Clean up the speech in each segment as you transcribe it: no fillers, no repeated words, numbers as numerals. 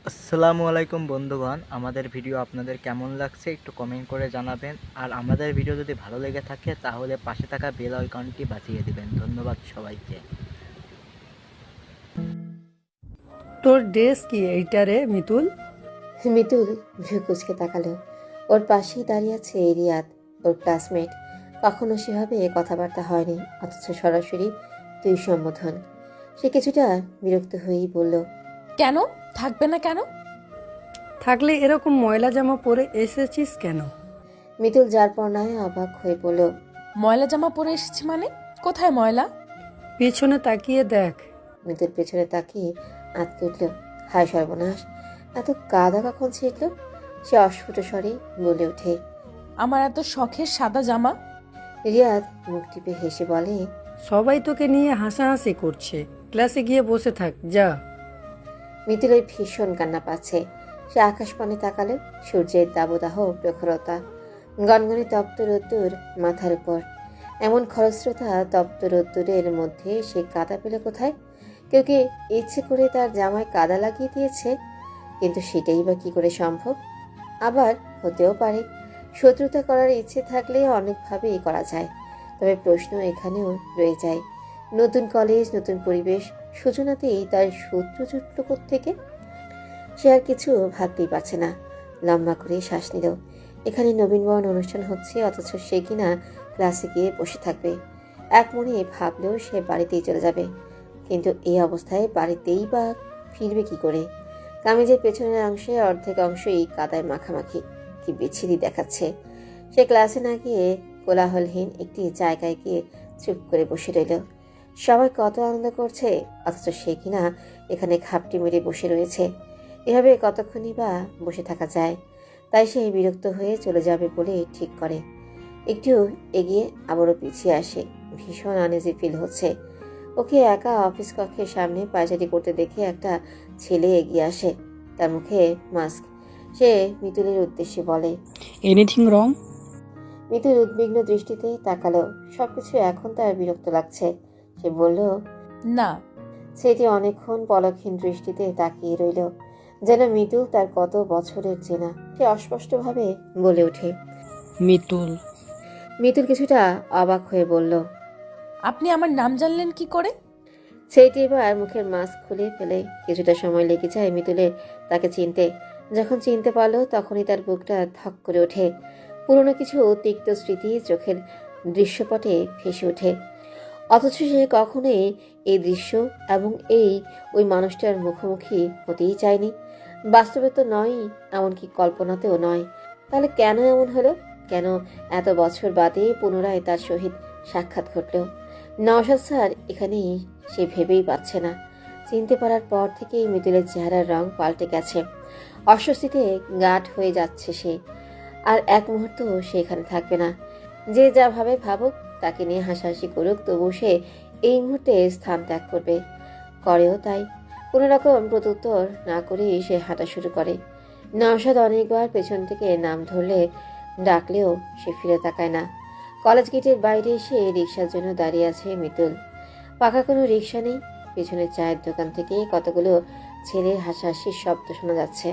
আসসালামু আলাইকুম বন্ধুগণ, আমাদের ভিডিও আপনাদের কেমন লাগছে একটু কমেন্ট করে জানাবেন। আর আমাদের ভিডিও যদি ভালো লেগে থাকে তাহলে পাশে থাকা বেল আইকনটি বাজিয়ে দিবেন। ধন্যবাদ সবাইকে। তোর ড্রেস কি এইটা রে মিতুল? মিতুল ভ্রু কুচকে তাকালো। ওর পাশেই দাঁড়িয়ে আছে রিয়াদ, ওর ক্লাসমেট। কখনো সেভাবে কথাবার্তা হয়নি, অথচ সরাসরি তুই সম্বোধন। সে কিছুটা বিরক্ত হয়েই বলল, কেন থাকবে না কেন? থাকলে এরকম ময়লা জামা পরে এসেছিস কেন? মিতুল যার পর নয় অবাক হয়ে বলল, ময়লা জামা পরে এসেছি মানে? কোথায় ময়লা? পিছনে তাকিয়ে দেখ। মিতুল পেছনে তাকিয়ে আঁতকে উঠল। হায় সর্বনাশ, এত কাদা কখন ছিটল? সে অস্ফুট স্বরে বলে ওঠে। আমার এত শখের সাদা জামা। রিয়াদ মুখ টিপে হেসে বলে, সবাই তোকে নিয়ে হাসাহাসি করছে, ক্লাসে গিয়ে বসে থাক যা। মিতুলের ভীষণ কান্না পাচ্ছে। সে আকাশপানে তাকালো। সূর্যের দাবদাহ প্রখরতা, গনগনে তপ্ত রোদ্দুর মাথার উপর। এমন খরস্রোতা তপ্ত রোদ্দুরের মধ্যে সে কাদা পেল কোথায়? কেউ কি ইচ্ছে করে তার জামায় কাদা লাগিয়ে দিয়েছে? কিন্তু সেটাই বা কি করে সম্ভব? আবার হতেও পারে শত্রুতা করার ইচ্ছে থাকলে অনেকভাবেই করা যায়। তবে প্রশ্ন এখানেও রয়ে যায়, নতুন কলেজ, নতুন পরিবেশ, সূচনাতেই তার শত্রু জুটল থেকে। সে আর কিছু ভাবতেই পারছে না। লম্বা করে শ্বাস নিল। এখানে নবীনবরণ অনুষ্ঠান হচ্ছে, অথচ সে কিনা ক্লাসে গিয়ে বসে থাকবে। এক মনে ভাবলেও সে বাড়িতেই চলে যাবে, কিন্তু এই অবস্থায় বাড়িতেই বা ফিরবে কি করে? কামিজের পেছনের অংশে অর্ধেক অংশই কাদায় মাখামাখি, কি বিচ্ছিরি দেখাচ্ছে। সে ক্লাসে না গিয়ে কোলাহলহীন একটি জায়গায় গিয়ে চুপ করে বসে রইল। সবাই কত আনন্দ করছে, অথচ সে কিনা এখানে খাপটি মেরে বসে রয়েছে। এভাবে কতক্ষণই বা বসে থাকা যায়? তাই সে বিরক্ত হয়ে চলে যাবে বলে ঠিক করে। একটু এগিয়ে আবারও পিছিয়ে আসে। ভীষণ আনইজি ফিল হচ্ছে। ওকে একা অফিস কক্ষের সামনে পায়চারি করতে দেখে একটা ছেলে এগিয়ে আসে, তার মুখে মাস্ক। সে মিতুলের উদ্দেশ্যে বলে, এনিথিং রং? মিতুল উদ্বিগ্ন দৃষ্টিতে তাকালো। সবকিছু এখন তার বিরক্ত লাগছে। সে বলল, না। সেটি অনেকক্ষণ পলকহীন দৃষ্টিতে তাকিয়ে রইল, যেন মিতুল তার কত বছরের চেনা। সে অস্পষ্টভাবে বলে ওঠে, মিতুল। মিতুল কিছুটা অবাক হয়ে বলল, আপনি আমার নাম জানলেন কি করে? সেইটি এবার মুখের মাস্ক খুলে ফেলে। কিছুটা সময় লেগে যায় মিতুলের তাকে চিনতে। যখন চিনতে পারলো তখনই তার বুকটা ধক করে ওঠে। পুরনো কিছু তিক্ত স্মৃতি চোখের দৃশ্যপটে ভেসে ওঠে। অথচ সে কখনোই এই দৃশ্য এবং ওই মানুষটার মুখোমুখি হতেই চায়নি। বাস্তবে তো নয়ই, এমনকি কল্পনাতেও নয়। তাহলে কেন এমন হলো? কেন এত বছর বাদে পুনরায় তার সহিত সাক্ষাৎ ঘটল? নওশাদ স্যার এখানেই, সে ভেবেই পাচ্ছে না। চিনতে পারার পর থেকেই মিতুলের চেহারার রং পাল্টে গেছে। অস্বস্তিতে গাঢ় হয়ে যাচ্ছে সে। আর এক মুহূর্ত সে এখানে থাকবে না। যে যা ভাবে ভাবুক, তাকে নিয়ে হাসাহাসি করুক, তবু সে এই মুহূর্তে স্থান ত্যাগ করবে। করেও তাই। কোনো রকম প্রত্যুত্তর না করেই সে হাঁটা শুরু করে। নওশাদ অনেকবার পেছন থেকে নাম ধরলে ডাকলেও সে ফিরে তাকায় না। কলেজ গেটের বাইরে এসে রিক্সার জন্য দাঁড়িয়ে আছে মিতুল। পাকা কোনো রিক্সা নেই। পেছনের চায়ের দোকান থেকে কতগুলো ছেলের হাসাহাসির শব্দ শোনা যাচ্ছে।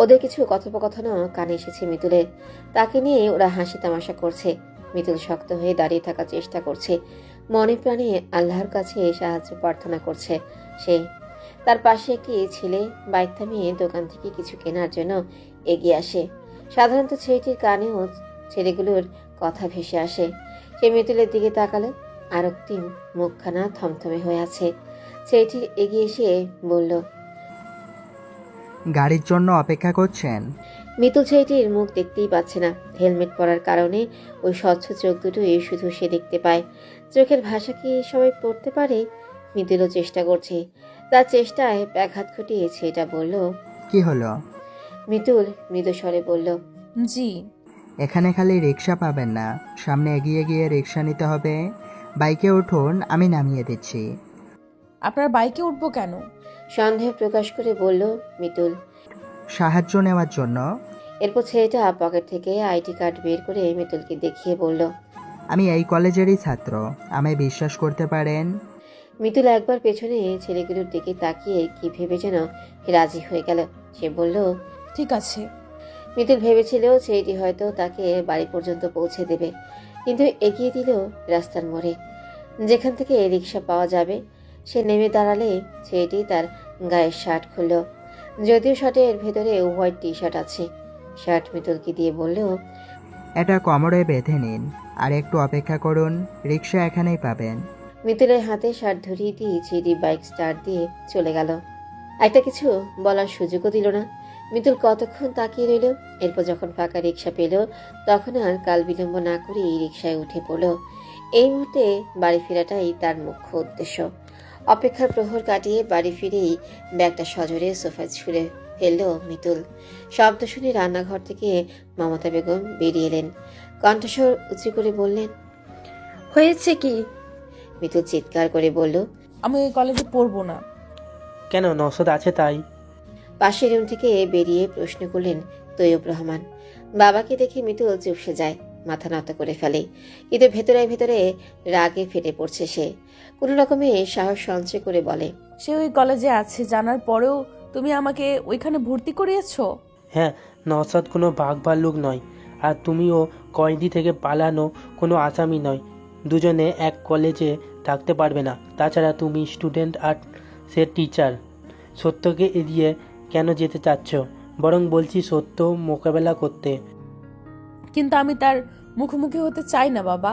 ওদের কিছু কথোপকথনও কানে এসেছে মিতুলের। তাকে নিয়ে ওরা হাসি তামাশা করছে। মিতুল শক্ত হয়ে দাঁড়িয়ে থাকার চেষ্টা করছে। মনে প্রাণে আল্লাহর কাছে সাহায্য প্রার্থনা করছে সে। তার পাশে একটি ছেলে বাইক থামিয়ে দোকান থেকে কিছু কেনার জন্য এগিয়ে আসে। সাধারণত ছেলেটির কানেও ছেলেগুলোর কথা ভেসে আসে। সে মিতুলের দিকে তাকালো। আরক্তিম মুখখানা থমথমে হয়ে আছে। ছেলেটির এগিয়ে এসে বলল, গাড়ির জন্য অপেক্ষা করছেন? মিতুল ছেলেটির মুখ দেখতেই পাচ্ছে না। হেলমেট পরার কারণে ওই স্বচ্ছ চোখ দুটোই শুধু সে দেখতে পায়। চোখের ভাষা কি সবাই পড়তে পারে? মিতুলও চেষ্টা করছে। তার চেষ্টায় ব্যাঘাত ঘটিয়ে ছেলেটা বলল, কি হলো? মিতুল মৃদু স্বরে বলল, জি। এখানে খালি রিক্সা পাবেন না, সামনে এগিয়ে গিয়ে রিক্সা নিতে হবে। বাইকে উঠুন, আমি নামিয়ে দিচ্ছি। আপনার বাইকে উঠবো কেন? সন্দেহ প্রকাশ করে বলল মিতুল। সাহায্য নেওয়ার জন্য। এরপর ছেলেটা পকেট থেকে আইডি কার্ড বের করে মিতুলকে দেখিয়ে বলল, আমি এই কলেজেরই ছাত্র, আমায় বিশ্বাস করতে পারেন। মিতুল একবার পেছনে ছেলেগুলোর দিকে তাকিয়ে কি ভেবে যেন রাজি হয়ে গেল। সে বলল, ঠিক আছে। মিতুল ভেবেছিল ছেলেটি হয়তো তাকে বাড়ি পর্যন্ত পৌঁছে দেবে, কিন্তু এগিয়ে দিল রাস্তার মোড়ে, যেখান থেকে রিক্সা পাওয়া যাবে। সে নেমে দাঁড়ালে ছেলেটি তার গায়ের শার্ট খুলল, যদিও শার্টের ভেতরে হোয়াইট টি শার্ট আছে। শার্ট মিতুলকে দিয়ে বলল, এটা কোমরে বেঁধে নিন আর একটু অপেক্ষা করুন, রিক্সা এখানেই পাবেন। মিতুলের হাতে শার্ট ধরিয়ে দিয়ে ছেলেটি বাইক স্টার্ট দিয়ে চলে গেল। একটা কিছু বলার সুযোগও দিল না। মিতুল কতক্ষণ তাকিয়ে রইল। এরপর যখন ফাঁকা রিক্সা পেল, তখন আর কাল বিলম্ব না করে এই রিক্সায় উঠে পড়ল। এই মুহূর্তে বাড়ি ফেরাটাই তার মুখ্য উদ্দেশ্য। অপেক্ষার প্রহর কাটিয়ে বাড়ি ফিরেই ব্যাগটা সজোরে সোফায় ছুঁড়ে ফেলল মিতুল। শব্দ শুনে রান্নাঘর থেকে মমতা বেগম বেরিয়ে এলেন। কণ্ঠস্বর উঁচু করে বললেন, হয়েছে কি? মিতুল চিৎকার করে বলল, আমি ওই কলেজে পড়বো না। কেন, নসদ আছে তাই? পাশের রুম থেকে বেরিয়ে প্রশ্ন করলেন তৈয়ব রহমান। বাবাকে দেখে মিতুল চুপসে যায়, মাথা নত করে ফেলে, কিন্তু ভেতরে ভেতরে রাগে ফেটে পড়ছে সে। কোনো রকমে সাহস সঞ্চয় করে বলে, সে ওই কলেজে আছে জানার পরেও তুমি আমাকে ওইখানে ভর্তি করিয়েছো? হ্যাঁ, নসদ কোনো বাঘ ভাল্লুক নয়, আর তুমিও কয়েদি থেকে পালানো কোনো আসামি নয়। দুজনে এক কলেজে থাকতে পারবে না। তাছাড়া তুমি স্টুডেন্ট আর সে টিচার। সত্যকে এড়িয়ে কেন যেতে চাচ্ছ? বরং বলছি সত্য মোকাবেলা করতে। কিন্তু আমি তার মুখোমুখি হতে চাই না বাবা।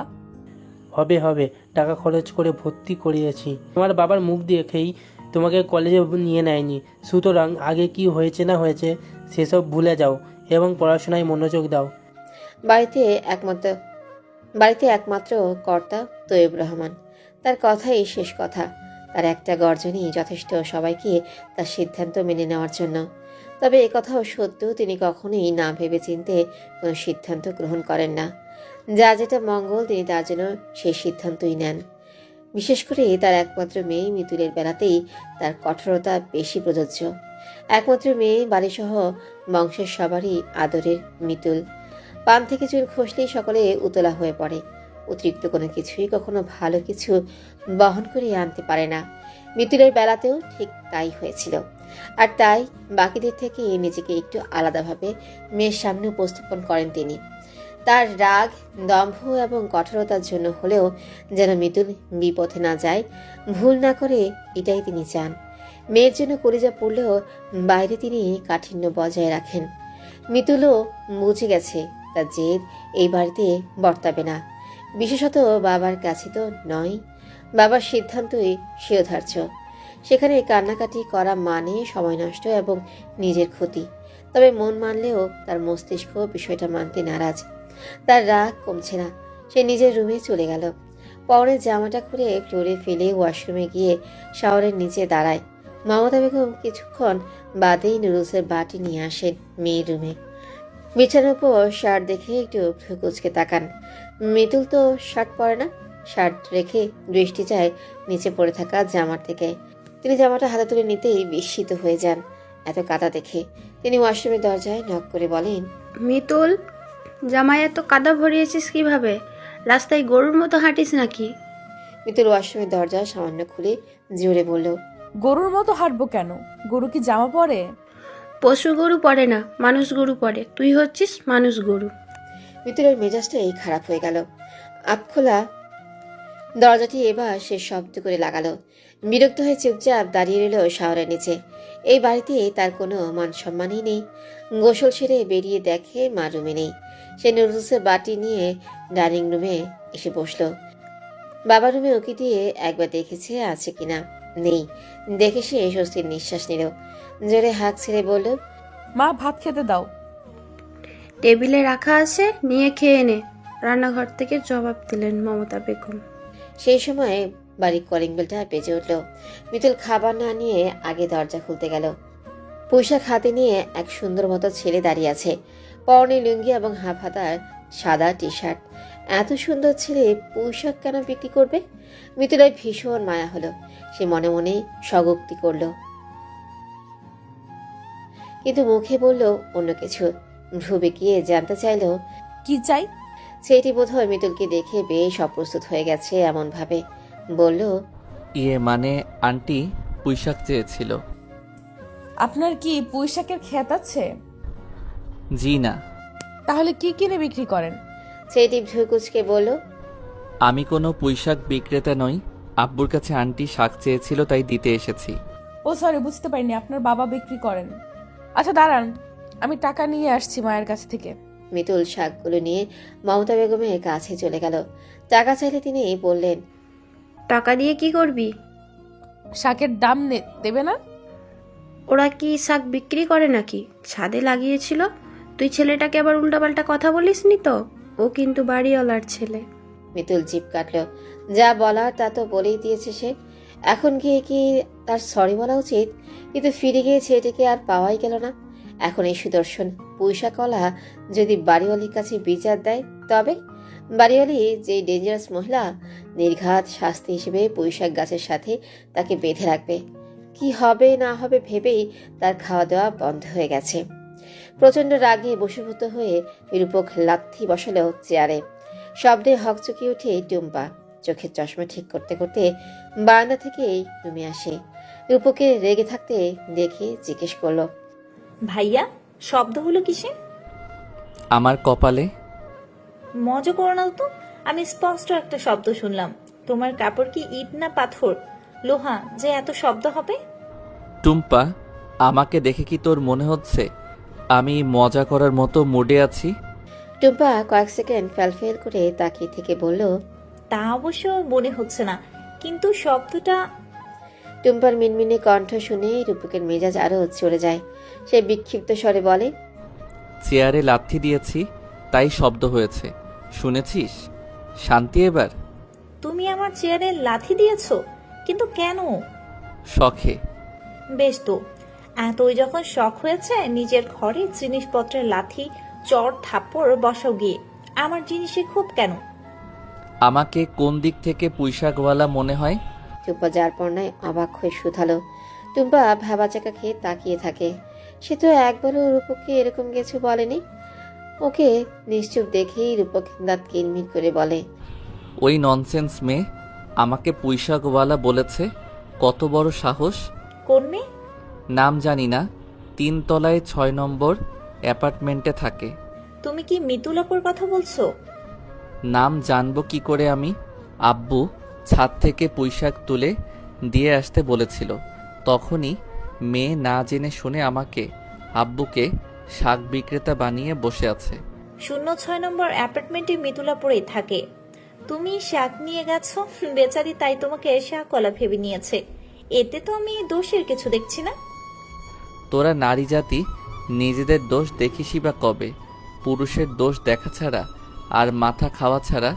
হবে হবে, টাকা খরচ করে ভর্তি করিয়েছি। তোমার বাবার মুখ দেখেই তোমাকে কলেজে নিয়ে নেয়নি। সুতরাং আগে কি হয়েছে না হয়েছে সেসব ভুলে যাও এবং পড়াশোনায় মনোযোগ দাও। বাড়িতে একমাত্র কর্তা তৈয়ব রহমান। তার কথাই শেষ কথা। তার একটা গর্জনই যথেষ্ট সবাইকে তার সিদ্ধান্ত মেনে নেওয়ার জন্য। তবে একথাও সত্য, তিনি কখনোই না ভেবে চিনতে কোনো সিদ্ধান্ত গ্রহণ করেন না। যা যেটা মঙ্গল তিনি তার জন্য সেই সিদ্ধান্তই নেন। বিশেষ করে তার একমাত্র মেয়ে মিতুলের বেলাতেই তার কঠোরতা বেশি প্রযোজ্য। একমাত্র মেয়ে, বাড়িসহ বংশের সবারই আদরের মিতুল। পান থেকে চুল খসলেই সকলে উতলা হয়ে পড়ে। অতিরিক্ত কোনো কিছুই কখনো ভালো কিছু বহন করে আনতে পারে না। মিতুলের বেলাতেও ঠিক তাই হয়েছিল। আর তাই বাকিদের থেকে নিজেকে একটু আলাদাভাবে মেয়ের সামনে উপস্থাপন করেন তিনি। তার রাগ, দম্ভ এবং কঠোরতার জন্য হলেও যেন মিতুল বিপথে না যায়, ভুল না করে, এটাই তিনি চান। মেয়ের জন্য কলিজা পড়লেও বাইরে তিনি কাঠিন্য বজায় রাখেন। মিতুলও বুঝে গেছে তার জেদ এই বাড়িতে বর্তাবে না। বিশেষত বাবার কাছে তো নয়। বাবার সিদ্ধান্তই শিরোধার্য। সেখানে কান্নাকাটি করা মানে সময় নষ্ট এবং নিজের ক্ষতি। তবে মন মানলেও তার মস্তিষ্ক বিষয়টা মানতে নারাজ। তার রাগ কমছে না। সে নিজের রুমে চলে গেল। পরনের জামাটা খুলে ফ্লোরে ফেলে ওয়াশরুমে গিয়ে শাওয়ারের নিচে দাঁড়ায়। মমতা বেগম কিছুক্ষণ বাদেই নুডলসের বাটি নিয়ে আসেন মেয়ের রুমে। বিছানার উপর শার্ট দেখে একটু ভ্রু কুঁচকে তাকান। মিতুল তো শার্ট পরে না। শার্ট রেখে দৃষ্টি যায় নিচে পড়ে থাকা জামার থেকে। তিনি জামাটা হাতে তুলে নিতেই বিস্মিত হয়ে যান এত কাদা দেখে। তিনি ওয়াশরুমের দরজায় নক করে বলেন, মিতুল, জামায় এত কাদা ভরিয়েছিস কিভাবে? রাস্তায় গরুর মতো হাঁটিস নাকি? মিতুল ওয়াশরুমের দরজা সামান্য খুলে জোরে বলল, গরুর মতো হাঁটবো কেন? গরু কি জামা পরে? পশু গরু পড়ে না, মানুষ গরু পড়ে। তুই হচ্ছিস মানুষ গরু। মিতুলের মেজাজটাই খারাপ হয়ে গেল। আবখোলা দরজাটি এবার সে শব্দ করে লাগালো। বিরক্ত হয়ে চুপচাপ দাঁড়িয়ে রইল শাওয়ারের নিচে। এই বাড়িতে তার কোনো মান সম্মানই নেই। গোসল সেরে বেরিয়ে দেখে মা রুমে নেই। সে নুডলসের বাটি নিয়ে ডাইনিং রুমে এসে বসলো। বাবার রুমে উকি দিয়ে একবার দেখেছে আছে কিনা। নেই। দেখে সে স্বস্তির নিঃশ্বাস নিল। জোরে হাঁক ছেড়ে বলল, মা, ভাত খেতে দাও। টেবিলে রাখা আছে, নিয়ে খেয়ে নে। রান্নাঘর থেকে জবাব দিলেন মমতা বেগম। সেই সময় বাড়ির কলিং বেলটা বেজে উঠল। মিতুল খাবার না নিয়ে আগে দরজা খুলতে গেল। পোশাক হাতে নিয়ে এক সুন্দর মতো ছেলে দাঁড়িয়ে আছে। পরনে লুঙ্গি এবং হাফ হাতার সাদা টি শার্ট। এত সুন্দর ছেলে পোশাক কেন বিক্রি করবে? মিতুলের ভীষণ মায়া হলো। সে মনে মনে স্বগোক্তি করলো, কিন্তু মুখে বলল অন্য কিছু। ভ্রু বেঁকিয়ে জানতে চাইল কি চাই? ছেলেটি বোধহয় মিতুলকে দেখে বেশ অপ্রস্তুত হয়ে গেছে এমন ভাবে বলল, ইয়ে মানে আন্টি পুঁইশাক চেয়েছিল। আপনার কি পুঁইশাকের ক্ষেত আছে? জি না, তাহলে কি কিনে বিক্রি করেন? ছেলেটি ভ্রুকুচকে বলল, আমি কোনো পুঁইশাক বিক্রেতা নই। আব্বুর কাছে আন্টি শাক চেয়েছিল, তাই দিতে এসেছি। ও সরি, বুঝতে পারিনি আপনার বাবা বিক্রি করেন। আচ্ছা দাঁড়ান, আমি টাকা নিয়ে আসছি মায়ের কাছ থেকে। মিতুল শাকগুলো নিয়ে মমতা বেগমের কাছে চলে গেল। টাকা চাইলে তিনি বললেন, টাকা দিয়ে কি করবি? শাকের দাম দেবে না? ওরা কি শাক বিক্রি করে নাকি? ছাদে লাগিয়েছিল। তুই ছেলেটাকে আবার উল্টাপাল্টা কথা বলিসনি তো? ও কিন্তু বাড়িওয়ালার ছেলে। মিতুল জিভ কাটল। যা বলার তা তো বলেই দিয়েছে সে। এখন গিয়ে কি তার সরি বলা উচিত? কিন্তু ফিরে গিয়ে ছেলেটিকে আর পাওয়াই গেল না। এখন এই সুদর্শন পুঁইশাকওয়ালা যদি বাড়িওয়ালির কাছে বিচার দেয়, তবে বাড়িওয়ালি যে ডেঞ্জারাস মহিলা, নির্ঘাত শাস্তি হিসেবে পুঁইশাক গাছের সাথে তাকে বেঁধে রাখবে। কি হবে না হবে ভেবেই তার খাওয়া দাওয়া বন্ধ হয়ে গেছে। প্রচণ্ড রাগে বশীভূত হয়ে রূপক লাথি বসালো চেয়ারে। শব্দে হকচকিয়ে উঠে টুম্পা। চোখের চশমা ঠিক করতে করতে বারান্দা থেকেই রুমে আসে। রূপকে রেগে থাকতে দেখে জিজ্ঞেস করলো, ভাইয়া, শব্দ হলো কিসে? আমার কপালে। মজা করো না তো, আমি স্পষ্ট একটা শব্দ শুনলাম। তোমার কাপড় কি ইট না পাথর, লোহা যে এত শব্দ হবে? টুম্পা, আমাকে দেখে কি তোর মনে হচ্ছে আমি মজা করার মতো মুডে আছি? টুম্পা কয়েক সেকেন্ড ফেল করে তাকিয়ে থেকে বলল, তা অবশ্য মনে হচ্ছে না, কিন্তু শব্দটা। টুম্পার মিনমিনে কণ্ঠ শুনে রূপকের মেজাজ আরো চড়ে যায়। সে বিক্ষিপ্ত স্বরে বলে, চেয়ারে লাথি দিয়েছি, তাই শব্দ হয়েছে। শুনেছিস? শান্তি এবার? তুমি আমার চেয়ারে লাথি দিয়েছো? কিন্তু কেন? শখে। বেশ তো, এতই যখন শখ হয়েছে, নিজের ঘরে জিনিসপত্রের লাথি চড় থাপ্পড় বসাও গিয়ে। আমার জিনিসে খুব কেন? আমাকে কোন দিক থেকে পুঁইশাকওয়ালা মনে হয়? টুম্পা যার পর্নায় অবাক হয়ে শুধালো। টুম্পা ভাবাচাকা খেয়ে তাকিয়ে থাকে। সে তো একবারও রূপককে এরকম কিছু বলেনি। ওকে নিশ্চুপ দেখেই রূপক দাঁত কিনমিন করে বলে, ওই ননসেন্স মেয়ে আমাকে পুঁইশাকওয়ালা বলেছে। কত বড় সাহস! কোন মেয়ে? নাম জানি না, 3 তলায় 6 নম্বর অ্যাপার্টমেন্টে থাকে। তুমি কি মিতুলাপুর কথা বলছো? নাম জানবো কি করে আমি? আব্বু ছাদ থেকে পুঁইশাক তুলে দিয়ে আসতে বলেছিল, তখনই মেয়ে না জেনে শুনে আমাকে আব্বুকে শাক বিক্রেতা বানিয়ে বসে আছে। 06 নম্বর অ্যাপার্টমেন্টে মিতুলাপুরেই থাকে। তুমি শাক নিয়ে গেছো, বেচারি তাই তোমাকে শাকওয়ালা ভেবে নিয়েছে। এতে তো আমি দোষের কিছু দেখছি না। তোরা নারী জাতি নিজেদের দোষ দেখিসই বা কবে? পুরুষের দোষ দেখা ছাড়া আর মাথা খাওয়া ছাড়া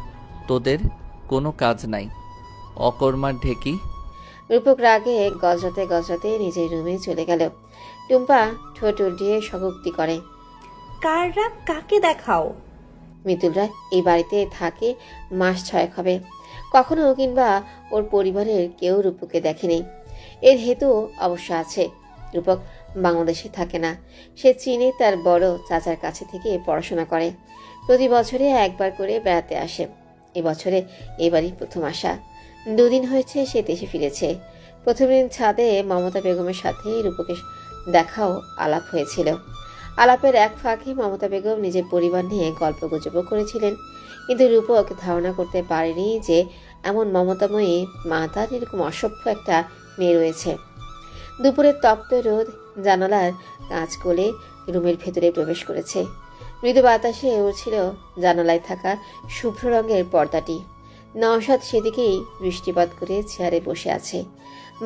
তোদের কোনো কাজ নাই, অকর্মার ঢেকি। রূপক রাগে গজরাতে গজরাতে নিজের রুমে চলে গেল। টুম্পা ঠোঁট উল্টিয়ে স্বগোক্তি করে, কার রাগ কাকে দেখাও? মিতুলরা এই বাড়িতে থাকে মাস 6 হবে। কখনো কিংবা ওর পরিবারের কেউ রূপকে দেখেনি। এর হেতু অবশ্য আছে। রূপক বাংলাদেশে থাকে না, সে চীনে তার বড় চাচার কাছে থেকে পড়াশোনা করে। প্রতি বছরে একবার করে বেড়াতে আসে। এবছরে এবারই প্রথম আসা। 2 দিন হয়েছে সে দেশে ফিরেছে। প্রথম দিন ছাদে মমতা বেগমের সাথে রূপকের দেখাও আলাপ হয়েছিল। আলাপের এক ফাঁকে মমতা বেগম নিজের পরিবার নিয়ে গল্পগুজবও করেছিলেন, কিন্তু রূপক ধারণা করতে পারেনি যে এমন মমতাময়ী মা তার এরকম অসভ্য একটা মেয়ে রয়েছে। দুপুরের তপ্ত রোদ জানালার কাঁচ গলে রুমের ভেতরে প্রবেশ করেছে। মৃদু বাতাসে উড়ছিল জানালায় থাকা শুভ্র রঙের পর্দাটি। নওশাদ সেদিকেই দৃষ্টিপাত করে চেয়ারে বসে আছে।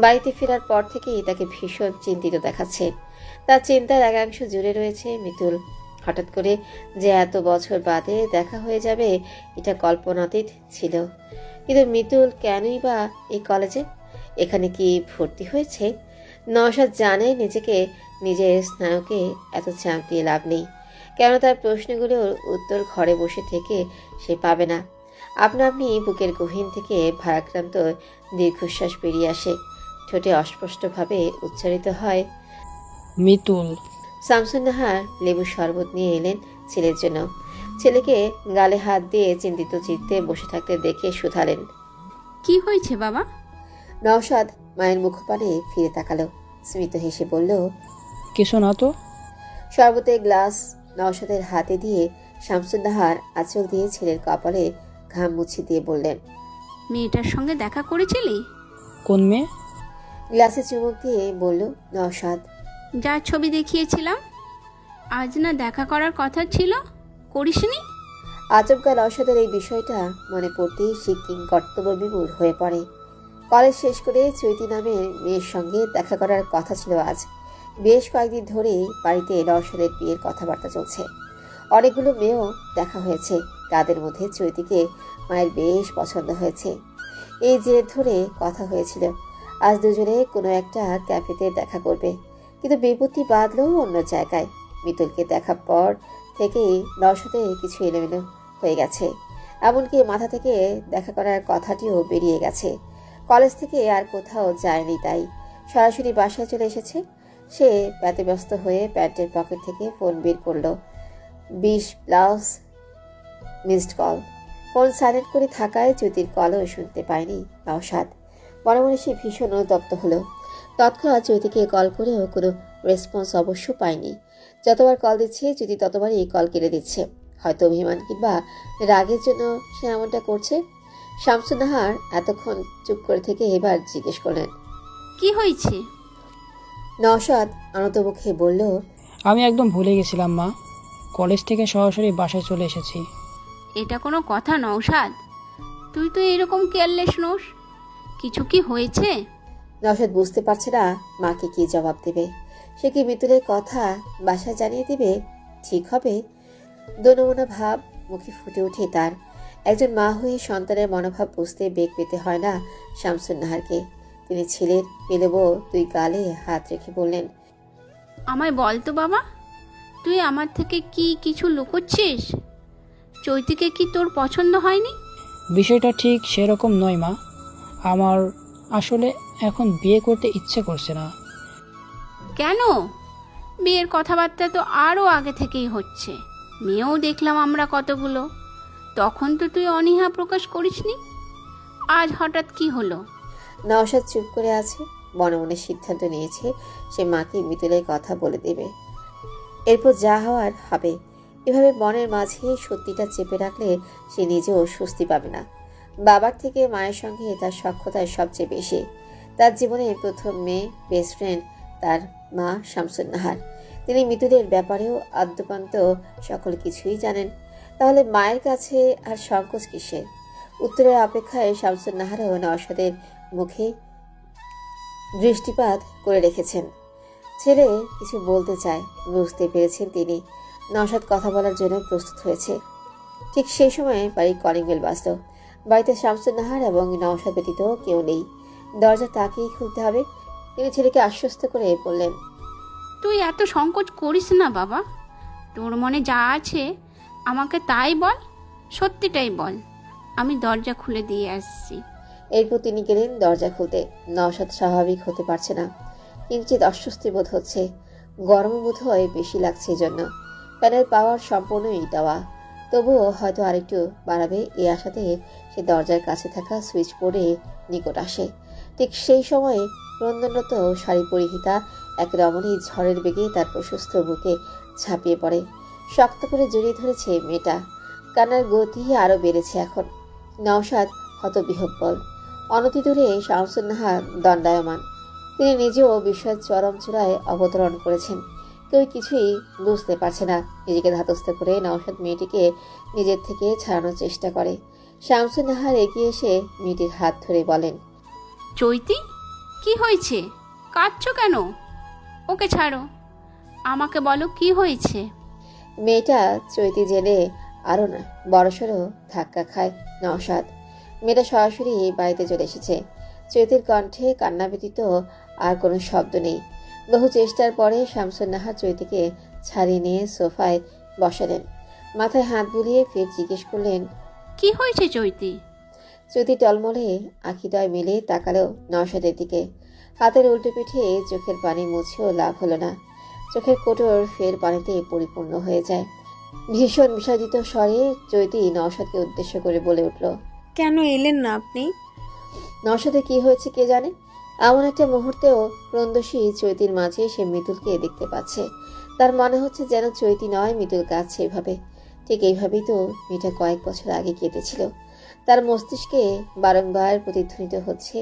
বাড়িতে ফেরার পর থেকেই তাকে ভীষণ চিন্তিত দেখাচ্ছে। তার চিন্তার একাংশ জুড়ে রয়েছে মিতুল। হঠাৎ করে যে এত বছর বাদে দেখা হয়ে যাবে, এটা কল্পনাতীত ছিল। কিন্তু মিতুল কেনই বা এই কলেজে? এখানে কি ভর্তি হয়েছে? নওশাদ জানে নিজেকে, নিজের স্নায়ুকে এত চাপ দিয়ে লাভ নেই। কেন তার প্রশ্নগুলোর উত্তর ঘরে বসে থেকে সে পাবে না। আপনা আপনি বুকের গহীন থেকে ভারাক্রান্ত দীর্ঘশ্বাস বেরিয়ে আসে। ঠোঁটে অস্পষ্টভাবে উচ্চারিত হয়, মিতুল। শামসুন নাহার লেবু শরবত নিয়ে এলেন ছেলের জন্য। ছেলেকে গালে হাত দিয়ে চিন্তিত চিত্তে বসে থাকতে দেখে শুধালেন, কি হয়েছে বাবা? নওশাদ মায়ের মুখপানে ফিরে তাকালো, স্মিত হেসে বলল, কিছু না তো। শরবতের গ্লাস নওশাদের হাতে দিয়ে শামসুন্নাহার আঁচল দিয়ে ছেলের কপালে ঘাম মুছে দিয়ে বললেন, মেয়েটার সঙ্গে দেখা করেছিলি? কোন মেয়ে? গ্লাসে চুমুক দিয়ে বলল নওশাদ। যার ছবি দেখিয়েছিলাম। আজ না দেখা করার কথা ছিল, করিসনি? আচমকা নওশাদের এই বিষয়টা মনে পড়তেই সে কর্তব্যবিমূঢ় হয়ে পড়ে। কলেজ শেষ করে চৈতি নামের মেয়ের সঙ্গে দেখা করার কথা ছিল আজ। বেশ কয়েকদিন ধরেই বাড়িতে নওশাদের বিয়ের কথাবার্তা চলছে। অনেকগুলো মেয়েও দেখা হয়েছে, তাদের মধ্যে চৈতিকে মায়ের বেশ পছন্দ হয়েছে। এই জের ধরে কথা হয়েছিল আজ দুজনে কোনো একটা ক্যাফেতে দেখা করবে, কিন্তু বিপত্তি বাঁধলো অন্য জায়গায়। মিতুলকে দেখার পর থেকেই নওশাদের কিছু এলোমেলো হয়ে গেছে, এমনকি মাথা থেকে দেখা করার কথাটিও বেরিয়ে গেছে। কলেজ থেকে আর কোথাও যায়নি, তাই সরাসরি বাসায় চলে এসেছে। সে ব্যতিব্যস্ত হয়ে প্যান্টের পকেট থেকে ফোন বের করলো। 20+ মিসড কল। ফোন সাইলেন্ট করে থাকায় জ্যোতির কলও শুনতে পায়নি নওশাদ। মনে মনে সে ভীষণ অনুতপ্ত হলো। তৎক্ষণাৎ জ্যোতিকে কল করেও কোনো রেসপন্স অবশ্য পায়নি। যতবার কল দিচ্ছে জ্যোতি ততবারই কল কেটে দিচ্ছে। হয়তো অভিমান কিংবা রাগের জন্য সে এমনটা করছে। শামসুন্নাহার এতক্ষণ চুপ করে থেকে এবার জিজ্ঞেস করলেন, কি হয়েছে? নওশাদ আনত মুখে বলল, আমি একদম ভুলে গেছিলাম মা, কলেজ থেকে সরাসরি বাসায় চলে এসেছি। এটা কোনো কথা নওশাদ? তুই তো এরকম কেয়ারলেস নোস। কিছু কি হয়েছে? নওশাদ বুঝতে পারছে না মাকে কি জবাব দেবে। সে কি মিতুলের কথা বাসায় জানিয়ে দিবে? ঠিক হবে? দোনমনা ভাব মুখে ফুটে ওঠে তার। একজন মা হয়ে সন্তানের মনোভাব বুঝতে বেগ পেতে হয় না শামসুন্নাহারকে। তিনি ছেলের পেলেবো 2 গালে হাত রেখে বললেন, আমায় বল তো বাবা, তুই আমার থেকে কি কিছু লুকোচ্ছিস? চৈতিকে কি তোর পছন্দ হয়নি? বিষয়টা ঠিক সেরকম নয় মা, আমার আসলে এখন বিয়ে করতে ইচ্ছে করছে না। কেন? বিয়ের কথাবার্তা তো আরও আগে থেকেই হচ্ছে। মেয়েও দেখলাম আমরা কতগুলো। তখন তো তুই অনীহা প্রকাশ করিসনি। আজ হঠাৎ কি হলো? নওশাদ চুপ করে আছে। মনে মনে সিদ্ধান্ত নিয়েছে সে মাকে মিতুলের কথা বলে দেবে, এরপর যা হওয়ার হবে। এভাবে মনের মাঝে সত্যিটা চেপে রাখলে সে নিজেও স্বস্তি পাবে না। বাবার থেকে মায়ের সঙ্গে তার সখ্যতায় সবচেয়ে বেশি। তার জীবনের প্রথম মেয়ে, বেস্ট ফ্রেন্ড তার মা শামসুন্নাহার। তিনি মিতুলের ব্যাপারেও আদ্যপান্ত সকল কিছুই জানেন। তাহলে মায়ের কাছে আর সংকোচ কিসের? উত্তরের অপেক্ষায় শামসুন্নাহারও নওশাদের মুখে দৃষ্টিপাত করে রেখেছেন। ছেলে কিছু বলতে চায়, বুঝতে পেরেছেন তিনি। নওশাদ কথা বলার জন্য প্রস্তুত হয়েছে। ঠিক সেই সময় বাড়ির কলিং বেল বাজল। বাড়িতে শামসুন্নাহার এবং নওশাদ ব্যতীত কেউ নেই। দরজা তাকেই খুলতে হবে। তিনি ছেলেকে আশ্বস্ত করে বললেন, তুই এত সংকোচ করিস না বাবা। তোর মনে যা আছে আমাকে তাই বল, সত্যিটাই বল। আমি দরজা খুলে দিয়ে আসছি। এরপর তিনি গেলেন দরজা খুলতে। নওশাদ স্বাভাবিক হতে পারছে না, কিঞ্চিত অস্বস্তি বোধ হচ্ছে। গরম বোধ হয় বেশি লাগছে এজন্য। প্যানের পাওয়ার সম্পূর্ণই দেওয়া, তবুও হয়তো আরেকটু বাড়াবে এই আশাতে সে দরজার কাছে থাকা সুইচ বোর্ডে নিকট আসে। ঠিক সেই সময়ে রন্ধনরত শাড়ি পরিহিতা এক রমণী ঝড়ের বেগে তার প্রশস্ত বুকে ঝাঁপিয়ে পড়ে। শক্ত করে জড়িয়ে ধরেছে মেয়েটা। কান্নার গতি আরও বেড়েছে এখন। নওশাদ হতবিহ্বল। অনতিদূরে শামসুন্নাহার দণ্ডায়মান। তিনি নিজেও বিষয়ের চরম চূড়ায় অবতরণ করেছেন। কেউ কিছুই বুঝতে পারছে না। নিজেকে ধাতস্থ করে নওশাদ মেয়েটিকে নিজের থেকে ছাড়ানোর চেষ্টা করে। শামসুন্নাহার এগিয়ে এসে মেয়েটির হাত ধরে বলেন, চৈতি, কি হয়েছে? কাঁদছো কেন? ওকে ছাড়ো, আমাকে বলো কি হয়েছে। মেয়েটা চৈতি জেনে আরও না বড়সড় ধাক্কা খায় নওশাদ। মেয়েটা সরাসরি বাড়িতে চলে এসেছে। চৈতির কণ্ঠে কান্না ব্যতীত আর কোনো শব্দ নেই। বহু চেষ্টার পরে শামসুন্নাহার চৈতিকে ছাড়িয়ে নিয়ে সোফায় বসালেন। মাথায় হাত বুলিয়ে ফের জিজ্ঞেস করলেন, কি হয়েছে চৈতি? চৈতি টলমলে আখিদয় মিলে তাকালো নওশাদের দিকে। হাতের উল্টো পিঠে চোখের পানি মুছেও লাভ হলো না। চোখের কোটর ফের পানিতে পরিপূর্ণ হয়ে যায়। ভীষণ বিষাদিত স্বরে চৈতি নওশাদকে উদ্দেশ্য করে বলে উঠল, কেন এলেন না আপনি? নওশাদের কি হয়েছে কে জানে। এমন একটা মুহূর্তেও ক্রন্দসী চৈতির মাঝে সে মিতুলকে দেখতে পাচ্ছে। তার মনে হচ্ছে যেন চৈতি নয়, মিতুল কাঁদছে এভাবে। ঠিক এইভাবেই তো মেয়েটা কয়েক বছর আগে কেটেছিল। তার মস্তিষ্কে বারংবার প্রতিধ্বনিত হচ্ছে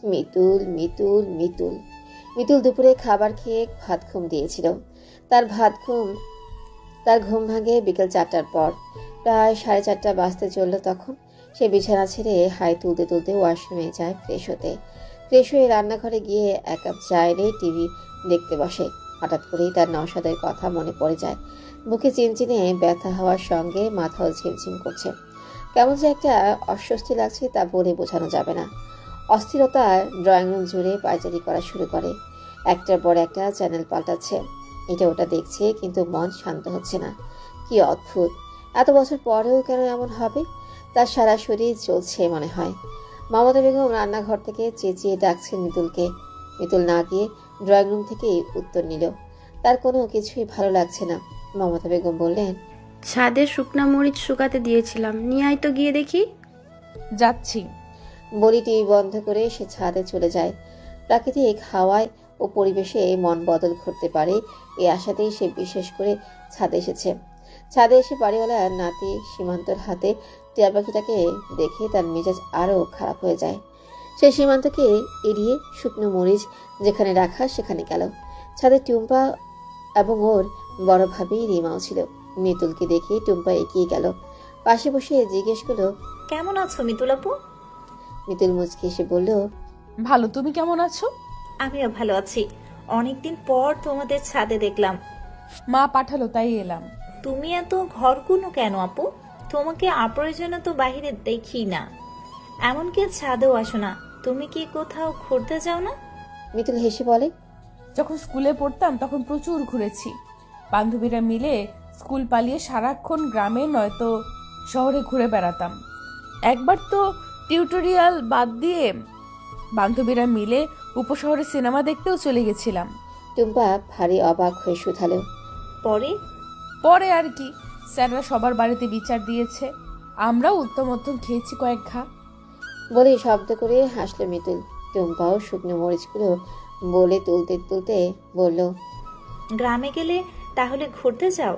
মিতুল, মিতুল, মিতুল। মিতুল দুপুরে খাবার খেয়ে ভাত ঘুম দিয়েছিল। তার ঘুম ভাঙে বিকেল 4টার পর। প্রায় 4:30 বাজতে চলল তখন। সে বিছানা ছেড়ে হাই তুলতে তুলতে ওয়াশরুমে যায় ফ্রেশ হতে। ফ্রেশ হয়ে রান্নাঘরে গিয়ে এক কাপ চা এনে টিভি দেখতে বসে। হঠাৎ করেই তার নওশাদের কথা মনে পড়ে যায়। বুকে চিনচিনে ব্যথা হওয়ার সঙ্গে মাথাও ঝিমঝিম করছে। কেমন যে একটা অস্বস্তি লাগছে তা বলে বোঝানো যাবে না। অস্থিরতা ড্রয়িং রুম জুড়ে পায়চারি করা শুরু করে। একটার পর একটা চ্যানেল পাল্টাচ্ছে, এটা ওটা দেখছে, কিন্তু মন শান্ত হচ্ছে না। কি অদ্ভুত, এত বছর পরেও কেন এমন হবে? তার সারা শরীর চলছে মনে হয়। মমতা বেগম রান্নাঘর থেকে চেঁচিয়ে ডাকছেন মিতুলকে। মিতুল না গিয়ে ড্রয়িং রুম থেকেই উত্তর নিল। তার কোনো কিছুই ভালো লাগছে না। মমতা বেগম বললেন, ছাদে শুকনা মরিচ শুকাতে দিয়েছিলাম, নিয়ে আয় তো গিয়ে দেখি। যাচ্ছি। বলি টিভি বন্ধ করে সে ছাদে চলে যায়। প্রাকৃতিক হাওয়ায় ও পরিবেশে মন বদল ঘটতে পারে এই আশাতেই সে বিশেষ করে ছাদে এসেছে। ছাদে এসে বাড়িওয়ালার নাতি সীমান্তর হাতে টিয়া পাখিটাকে দেখে তার মেজাজ আরও খারাপ হয়ে যায়। সে সীমান্তকে এড়িয়ে শুকনো মরিচ যেখানে রাখা সেখানে গেল। ছাদে টুম্পা এবং ওর বড় ভাবি রিমাও ছিল। মিতুলকে দেখে টুম্পা এগিয়ে গেল, পাশে বসে জিজ্ঞেস করলো, কেমন আছো মিতুল আপু? মিতুল মুচকি এসে বলল, ভালো, তুমি কেমন আছো? আমিও ভালো আছি। অনেকদিন পর তোমাদের ছাদে দেখলাম। মা পাঠালো তাই এলাম। তুমি এত ঘরকুনো কেন আপু? তোমাকে অপ্রয়োজনে তো বাইরে দেখি না, এমনকি ছাদেও আসো না। তুমি কি কোথাও ঘুরতে যাও না? মিতুল হেসে বলে, যখন স্কুলে পড়তাম তখন প্রচুর ঘুরেছি। বান্ধবীরা মিলে স্কুল পালিয়ে সারাক্ষণ গ্রামে নয়তো শহরে ঘুরে বেড়াতাম। একবার তো টিউটোরিয়াল বাদ দিয়ে বান্ধবীরা মিলে উপশহরে সিনেমা দেখতেও চলে গেছিলাম। টুম্পা ভারী অবাক হয়ে শুধালো, পরে আর কি, স্যাররা সবার বাড়িতে বিচার দিয়েছে, আমরাও উত্তম মধ্যম খেয়েছি কয়েক ঘা। বলে শব্দ করে হাসলো মিতুল। টুম্পাও শুকনো মরিচগুলো বলে তুলতে তুলতে বলল, গ্রামে গেলে তাহলে ঘুরতে যাও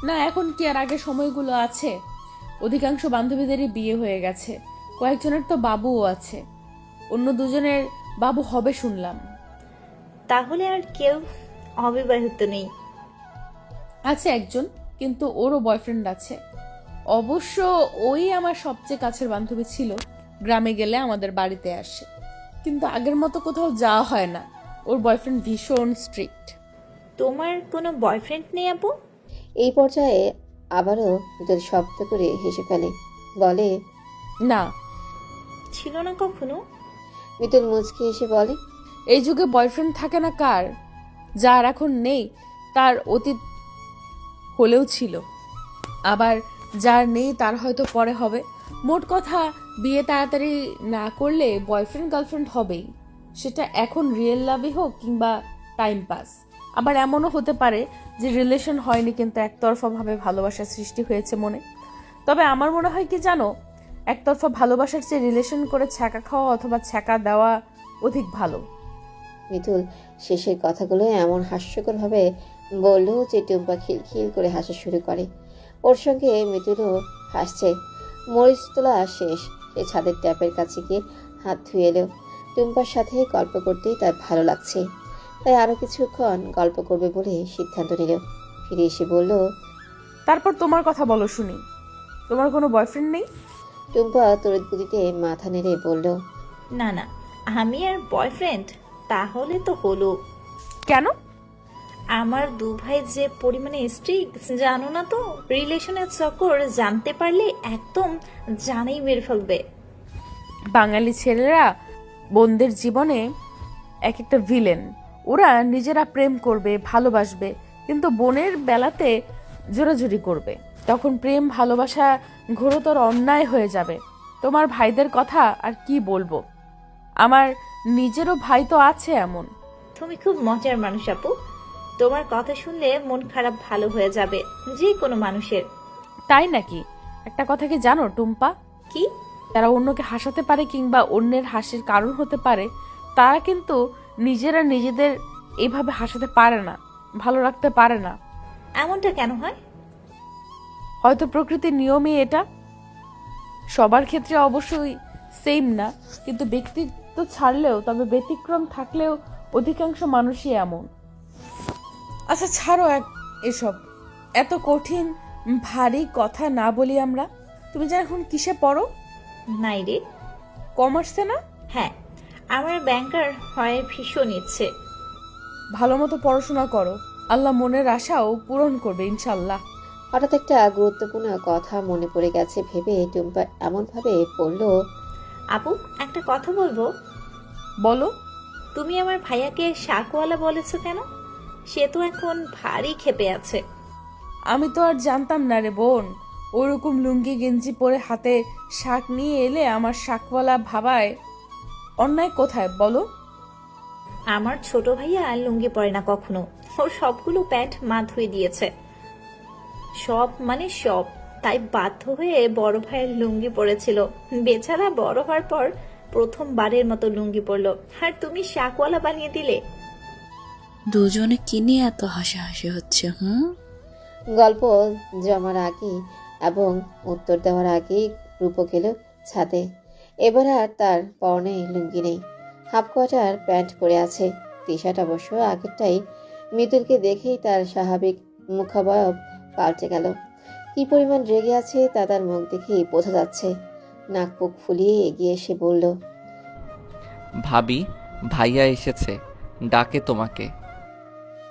না, এখন কি আর আগের সময়গুলো আছে? অধিকাংশ বান্ধবীদেরই বিয়ে হয়ে গেছে, কয়েকজনের তো বাবুও আছে, অন্য দুজনের বাবু হবে শুনলাম। তাহলে আর কেউ অবিবাহিত নেই? আছে একজন, কিন্তু ওরও বয়ফ্রেন্ড আছে। অবশ্য ওই আমার সবচেয়ে কাছের বান্ধবী ছিল, গ্রামে গেলে আমাদের বাড়িতে আসে, কিন্তু আগের মতো কোথাও যাওয়া হয় না। ওর বয়ফ্রেন্ড ভীষণ স্ট্রিক্ট। তোমার কোনো বয়ফ্রেন্ড নেই আপু? এই পর্যায়ে আবারও মিতুল শব্দ করে হেসে ফেলে, বলে, না, ছিল না কখনো? মিতুল মুচকি এসে বলে, এই যুগে বয়ফ্রেন্ড থাকে না কার? যার এখন নেই তার অতীত হলেও ছিল, আবার যার নেই তার হয়তো পরে হবে। মোট কথা, বিয়ে তাড়াতাড়ি না করলে বয়ফ্রেন্ড গার্লফ্রেন্ড হবেই, সেটা এখন রিয়েল লাভই হোক কিংবা টাইম পাস। আবার এমনও হতে পারে যে রিলেশন হয়নি কিন্তু একতরফাভাবে ভালোবাসার সৃষ্টি হয়েছে মনে। তবে আমার মনে হয় কি জানো, একতরফা ভালোবাসার চেয়ে রিলেশন করে ছ্যাঁকা খাওয়া অথবা ছ্যাঁকা দেওয়া অধিক ভালো। মিতুল শেষের কথাগুলো এমন হাস্যকরভাবে বলল যে টুম্পা খিলখিল করে হাসা শুরু করে। ওর সঙ্গে মিতুলও হাসছে। মরিচ তোলা শেষ, সে ছাদের ট্যাপের কাছে গিয়ে হাত ধুয়ে এলো। টুম্পার সাথে গল্প করতেই তার ভালো লাগছে, তাই আরও কিছুক্ষণ গল্প করবে বলে সিদ্ধান্ত নিল। ফিরে এসে বলল, তারপর তোমার কথা বলো শুনি, তোমার কোনো বয়ফ্রেন্ড নেই? টুম্পা তড়িৎ গতিতে মাথা নেড়ে বলল, না না, আমি আর বয়ফ্রেন্ড? তাহলে তো হলো। কেন? আমার দু ভাই যে পরিমাণে স্ট্রিক্ট জানো না তো। রিলেশনের চক্কর জানতে পারলে একদম জানাই মেরে ফেলবে। বাঙালি ছেলেরা বোনদের জীবনে এক একটা ভিলেন। ওরা নিজেরা প্রেম করবে, ভালোবাসবে, কিন্তু বোনের বেলাতে জোরাজুরি করবে। তখন প্রেম ভালোবাসা ঘোরতর অন্যায় হয়ে যাবে। তোমার ভাইদের কথা আর কি বলবো, আমার নিজেরও ভাই তো আছে এমন। তুমি খুব মজার মানুষ আপু, তোমার কথা শুনলে মন খারাপ ভালো হয়ে যাবে যে কোনো মানুষের। তাই নাকি? একটা কথা কি জানো টুম্পা? কি? যারা অন্যকে হাসাতে পারে কিংবা অন্যের হাসির কারণ হতে পারে, তারা কিন্তু নিজেরা নিজেদের এভাবে হাসাতে পারে না, ভালো রাখতে পারে না। এমনটা কেন হয়? হয়তো প্রকৃতির নিয়মই এটা। সবার ক্ষেত্রে অবশ্যই সেম না, কিন্তু ব্যক্তিত্ব ছাড়লেও, তবে ব্যতিক্রম থাকলেও অধিকাংশ মানুষই এমন। আচ্ছা ছাড়ো এসব, এত কঠিন ভারী কথা না বলি আমরা। তুমি যা এখন কিসে পড়ো? নাই রে। কমার্সে না? হ্যাঁ, আমার ব্যাংকার হয় ভীষণ ইচ্ছে। ভালো মতো পড়াশোনা করো, আল্লাহ মনের আশাও পূরণ করবে ইনশাল্লাহ। হঠাৎ একটা গুরুত্বপূর্ণ কথা মনে পড়ে গেছে ভেবে টুম্পা এমনভাবে পড়ল, আপু, একটা কথা বলবো? বলো। তুমি আমার ভাইয়াকে শাকওয়ালা বলেছো কেন? সে তো এখন ভারী ক্ষেপে আছে। আমি তো আর জানতাম না রে বোন, ওরকম লুঙ্গি গেঞ্জি পরে হাতে শাক নিয়ে এলে আমার শাকওয়ালা ভাবায় অন্যায় কোথায় বলো? আমার ছোট ভাইয়া লুঙ্গি পরে না কখনো। ওর সবগুলো প্যান্ট মা ধুয়ে দিয়েছে, সব মানে সব। তাই বাধ্য হয়ে বড় ভাইয়ের লুঙ্গি পরেছিল। বেচারা বড় হওয়ার পর প্রথমবারের মতো লুঙ্গি পরলো, আর তুমি শাকওয়ালা বানিয়ে দিলে। দুজনে কি নিয়ে এত হাসাহাসি হচ্ছে? গল্প জমার আগে এবং উত্তর দেওয়ার আগেই রূপক এলো ছাদে। এবার আর তার পরনে লুঙ্গি নেই, হাফ কোয়ার্টার প্যান্ট পরে আছে। টি শার্ট অবশ্য আগেরটাই। মিতুলকে দেখেই তার স্বাভাবিক মুখাবয়ব পাল্টে গেল। কি পরিমাণ রেগে আছে তা তার মুখ দেখেই বোঝা যাচ্ছে। নাক মুখ ফুলিয়ে এগিয়ে এসে বলল, ভাবি, ভাইয়া এসেছে, ডাকে তোমাকে।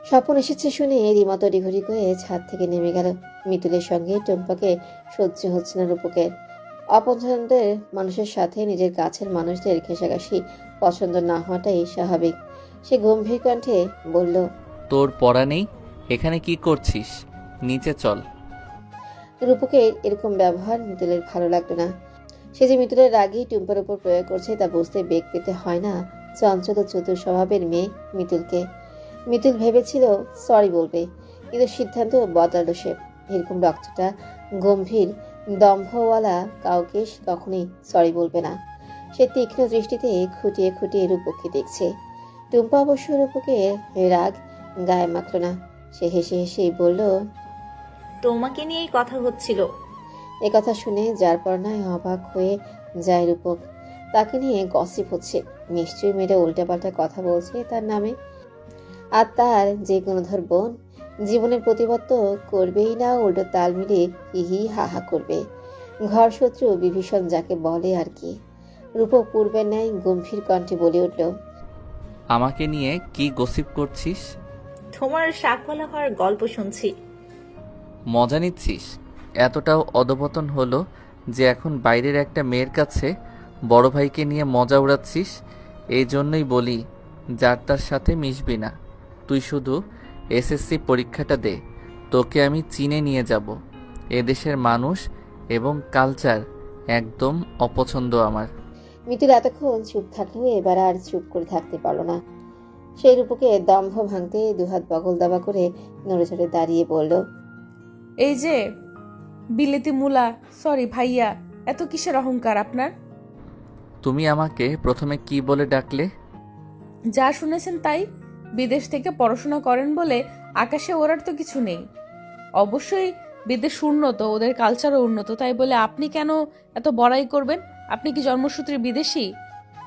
স্বপন এসেছে শুনে রীমা তড়িঘড়ি করে ছাদ থেকে নেমে গেল। মিতুলের সঙ্গে টুম্পাকে সহ্য হচ্ছে না রূপকের। অপছন্দের মানুষের সাথে নিজের কাছের মানুষদের ঘেঁষাঘাষি পছন্দ না হওয়াটাই স্বাভাবিক। সে গম্ভীর কণ্ঠে বলল, তোর পড়া নেই? এখানে কি করছিস? নিচে চল। রূপকের এরকম ব্যবহার মিতুলের ভালো লাগলো না। সে যে মিতুলের রাগই টুম্পার উপর প্রয়োগ করছে তা বুঝতে বেগ পেতে হয় না চঞ্চল ও চতুর স্বভাবের মেয়ে মিতুলকে। মিতুল ভেবেছিল সরি বলবে, কিন্তু সিদ্ধান্ত বদলালো সে। এরকম রক্তটা গম্ভীর দম্ভওয়ালা কাউকে সে কখনোই সরি বলবে না। সে তীক্ষ্ণ দৃষ্টিতে খুঁটিয়ে খুঁটিয়ে রূপককে দেখছে। টুম্পা অবশ্য রূপকের রাগ গায়ে মাখল না। সে হেসে হেসেই বলল, তোমাকে নিয়েই কথা হচ্ছিল। এ কথা শুনে যার পর নয় অবাক হয়ে যায় রূপক। তাকে নিয়ে গসিপ হচ্ছে, নিশ্চয়ই মেয়েটা উল্টাপাল্টা কথা বলছে তার নামে। আর তার যে গুণধর বোন জীবনের প্রতিবাদ তো করবেই না, উল্টো তাল মিলিয়ে হি হাহা করবে। ঘর শত্রু বিভীষণ যাকে বলে আর কি। রূপক পূর্বের ন্যায় গম্ভীর কণ্ঠে বলে উঠল, আমাকে নিয়ে কি গসিপ করছিস? তোমার শাকওয়ালা হওয়ার গল্প শুনছি। মজা নিচ্ছিস? এতটাও অধপতন হলো যে এখন বাইরের একটা মেয়ের কাছে বড় ভাইকে নিয়ে মজা উড়াচ্ছিস? এই জন্যই বলি, যার তার সাথে মিশবি না। তুই শুধু এসএসসি পরীক্ষাটা দে, তোকে আমি চীনে নিয়ে যাব। এদেশের মানুষ এবং কালচার একদম অপছন্দ আমার। মিতুল এতক্ষণ চুপ থাকলেও এবার আর চুপ করে থাকতে পারল না। সেই রূপকে দম্ভ ভাঙতে দুহাত বগল দাবা করে নড়ে চড়ে দাঁড়িয়ে বলল, এই যে বিলেতি মুলা, সরি ভাইয়া, এত কিসের অহংকার আপনার? তুমি আমাকে প্রথমে কি বলে ডাকলে? যা শুনেছেন তাই। বিদেশ থেকে পড়াশোনা করেন বলে আকাশে ওড়ার তো কিছু নেই। অবশ্যই বিদেশ উন্নত, ওদের কালচারও উন্নত, তাই বলে আপনি কেন এত বড়াই করবেন? আপনি কি জন্মসূত্রে বিদেশি?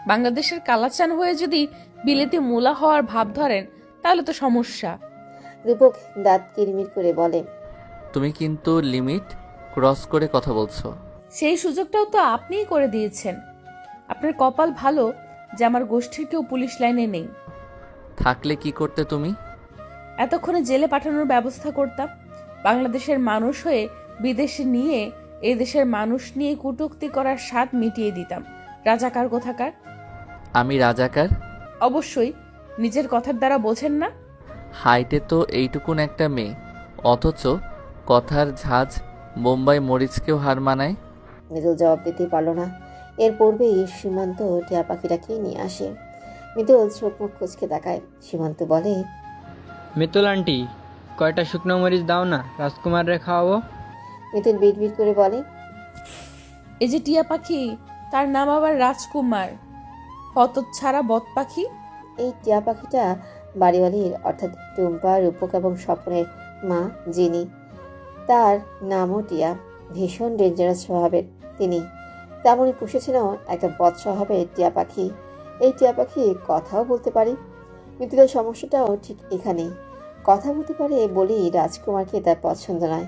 বাংলাদেশের কালাচান হয়ে যদি বিলেতি মুলা হওয়ার ভাব ধরেন তাহলে তো সমস্যা। রূপক দাঁত কিরমির করে বলে, তুমি কিন্তু লিমিট ক্রস করে কথা বলছো। সেই সুযোগটাও তো আপনিই করে দিয়েছেন। আপনার কপাল ভালো যে আমার গোষ্ঠীর কেউ পুলিশ লাইনে নেই। থাকলে কি করতে তুমি? এতক্ষণে জেলে পাঠানোর ব্যবস্থা করতাম। বাংলাদেশের মানুষ হয়ে বিদেশে নিয়ে এই দেশের মানুষ নিয়ে কটূক্তি করার স্বাদ মিটিয়ে দিতাম। রাজাকার কোথাকার। আমি রাজাকার? অবশ্যই। নিজের কথার দ্বারা বোঝেন না? হাইটে তো এইটুকুন একটা মেয়ে, অথচ কথার ঝাঁজ বোম্বাই মরিচকেও হার মানায়। মিতুল জবাব দিতে পারল না। এর পূর্বেই সীমান্ত টিয়া পাখিটাকে নিয়ে আসে। মিতুল চোখ মুখ কুচকে তাকায়। সীমান্ত বলে, মিতুল আন্টি, কয়টা শুকনো মরিচ দাও না, রাজকুমাররে খাওয়াবো। মিতুল বিড়বিড় করে বলে, এই যে টিয়া পাখি, তার নাম আবার রাজকুমার, হতচ্ছাড়া বদ পাখি। এই টিয়া পাখিটা বাড়িওয়ালির অর্থাৎ টুম্পা, রূপক এবং স্বপ্নের মা জিনি। তার নামও টিয়া। ভীষণ ডেঞ্জারাস স্বভাবের তিনি। তেমনই পুষেছিল একটা বদ স্বভাবের টিয়া পাখি। এই টিয়া পাখি কথাও বলতে পারে। মিতুলের সমস্যাটাও ঠিক এখানেই। কথা বলতে পারে বলেই রাজকুমারকে তার পছন্দ নয়।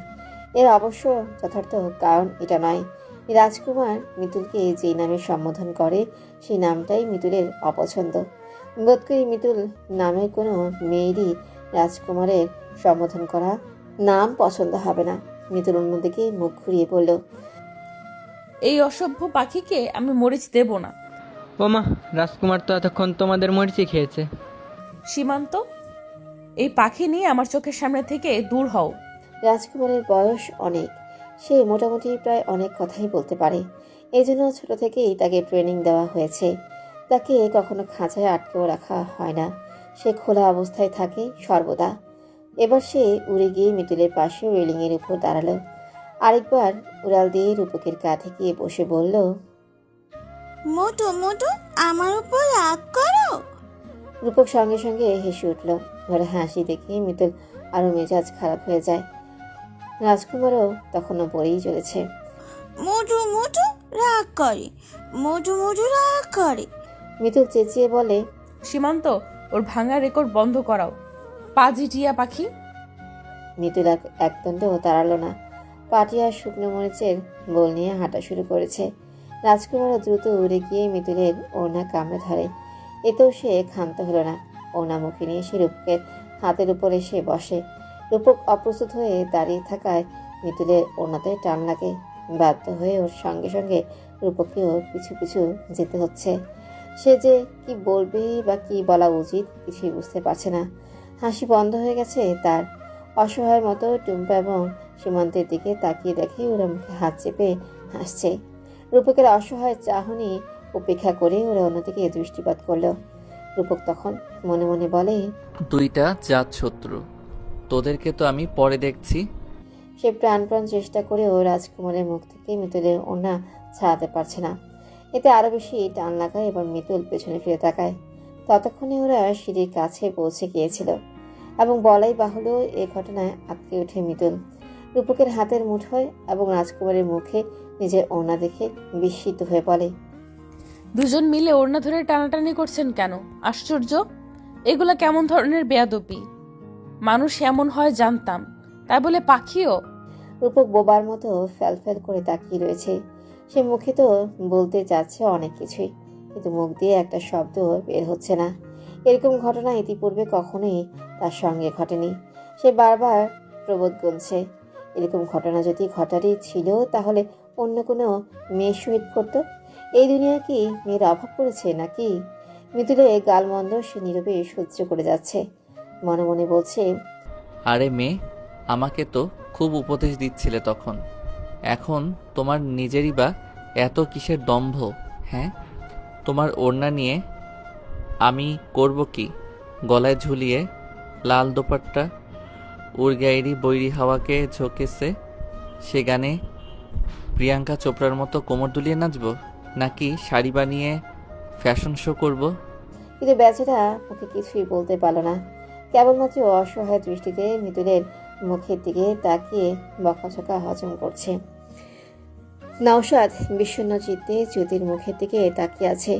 এর অবশ্য যথার্থ কারণ এটা নয়। রাজকুমার মিতুলকে যেই নামে সম্বোধন করে সেই নামটাই মিতুলের অপছন্দ। বোধ করি মিতুল নামের কোনো মেয়েরই রাজকুমারের সম্বোধন করা নাম পছন্দ হবে না। মিতুল অন্যদিকে মুখ ঘুরিয়ে বলল, এই অসভ্য পাখিকে আমি মরিচ দেব না। ও মা, রাজকুমার তো এতক্ষণ তোমাদের মরিচই খেয়েছে। সীমান্ত, এই পাখি নিয়ে আমার চোখের সামনে থেকে দূর হও। রাজকুমারের বয়স অনেক। সে মোটামুটি প্রায় অনেক কথাই বলতে পারে। এই জন্য ছোট থেকেই তাকে ট্রেনিং দেওয়া হয়েছে। তাকে কখনো খাঁচায় আটকেও রাখা হয় না। সে খোলা অবস্থায় থাকে সর্বদা। এবার সে উড়ে গিয়ে মিতুলের পাশে রেলিংয়ের উপর দাঁড়ালো। আরেকবার উড়াল দিয়ে রূপকের কাঁধে গিয়ে বসে বলল, মোটু মোটু, আমার উপর রাগ করো? রূপক সঙ্গে সঙ্গে হেসে উঠল। ওর হাসি দেখে মিতুল আরো মেজাজ খারাপ হয়ে যায়। রাজকুমারও তখনও পড়েই চলেছে। মোটু মোটু রাগ করে, মোটু মোটু রাগ করে। মিতুল চেঁচিয়ে বলে, সীমান্ত, ওর ভাঙা রেকর্ড বন্ধ করাও, পাজি টিয়া পাখি। মিতুল একদণ্ড তাড়ালো না। পাটিয়া শুকনো মরিচের বোল নিয়ে হাঁটা শুরু করেছে। রাজকুমারও দ্রুত উড়ে গিয়ে মিতুলের ওড়না কামড়ে ধরে। এতেও সে ক্ষান্ত হলো না। ওড়না মুখে নিয়ে সে রূপকের হাতের উপর এসে বসে। রূপক অপ্রস্তুত হয়ে দাঁড়িয়ে থাকায় মিতুলের ওড়নাতে টান লাগে। বাধ্য হয়ে ওর সঙ্গে সঙ্গে রূপকেও পিছু পিছু যেতে হচ্ছে। সে যে কি বলবে বা কি বলা উচিত কিছুই বুঝতে পারছে না। হাসি বন্ধ হয়ে গেছে তার। অসহায়ের মতো টুম্পা এবং সীমান্তের দিকে তাকিয়ে দেখে ওরা মুখে হাত চেপে হাসছে। রূপকের অসহায় চাহনি উপেক্ষা করে ওরা অন্যদিকে দৃষ্টিপাত করলো। রূপক তখন মনে মনে বলে, দুইটা জাত শত্রু, তোদেরকে তো আমি পরে দেখছি। সে প্রাণপণ চেষ্টা করেও রাজকুমারের মুখ থেকে মিতুলের ওড়না ছাড়াতে পারছে না। এতে আরো বেশি টান লাগায় এবং মিতুল পেছনে ফিরে তাকায়। ততক্ষণে ওরা সিঁড়ির কাছে পৌঁছে গিয়েছিল এবং বলাই বাহুল্য এ ঘটনায় আটকে ওঠে মিতুল। রূপকের হাতের মুঠোয় এবং রাজকুমারের মুখে নিজের ওড়না দেখে বিস্মিত হয়ে বলে, দুজন মিলে ওড়না ধরে টানাটানি করছেন কেন? আশ্চর্য, এগুলা কেমন ধরনের বেয়াদবি? মানুষ এমন হয় জানতাম, তাই বলে পাখিও? রূপক বোবার মতো ফ্যাল করে তাকিয়ে রয়েছে। সে মুখে তো বলতে যাচ্ছে অনেক কিছুই, কিন্তু মুখ দিয়ে একটা শব্দ বের হচ্ছে না। এরকম ঘটনা ইতিপূর্বে কখনোই তার সঙ্গে ঘটেনি। সে বারবার প্রবোধ গুনছে, এরকম ঘটনা যদি ঘটারই ছিল তাহলে অন্য কোনো মেয়ের সহিত করত। এই দুনিয়া কি মেয়ের অভাব পড়েছে নাকি? মিতুলে গালমন্দ সে নীরবে সহ্য করে যাচ্ছে। মনে মনে বলছে, আরে মেয়ে, আমাকে তো খুব উপদেশ দিচ্ছিলে তখন, এখন তোমার নিজেরই বা এত কিসের দম্ভ? হ্যাঁ, তোমার ওড়না নিয়ে আমি করব কি? গলায় ঝুলিয়ে লাল দোপাট্টা উড়গাইরি বৈরি হাওয়াকে ঝোঁকেছে সে গানে প্রিয়াঙ্কা চোপড়ার মতো কোমর দুলিয়ে নাচবো, নাকি শাড়ি বানিয়ে ফ্যাশন শো করব? কিন্তু বেচারা মুখে কিছুই বলতে পারল না। কেবলমাত্র অসহায় দৃষ্টিতে মিতুলের মুখের দিকে তাকিয়ে বকাঝকা হজম করছে। নওশাদ বিষণ্ণ চিত্তে জ্যোতির মুখের দিকে তাকিয়ে আছে।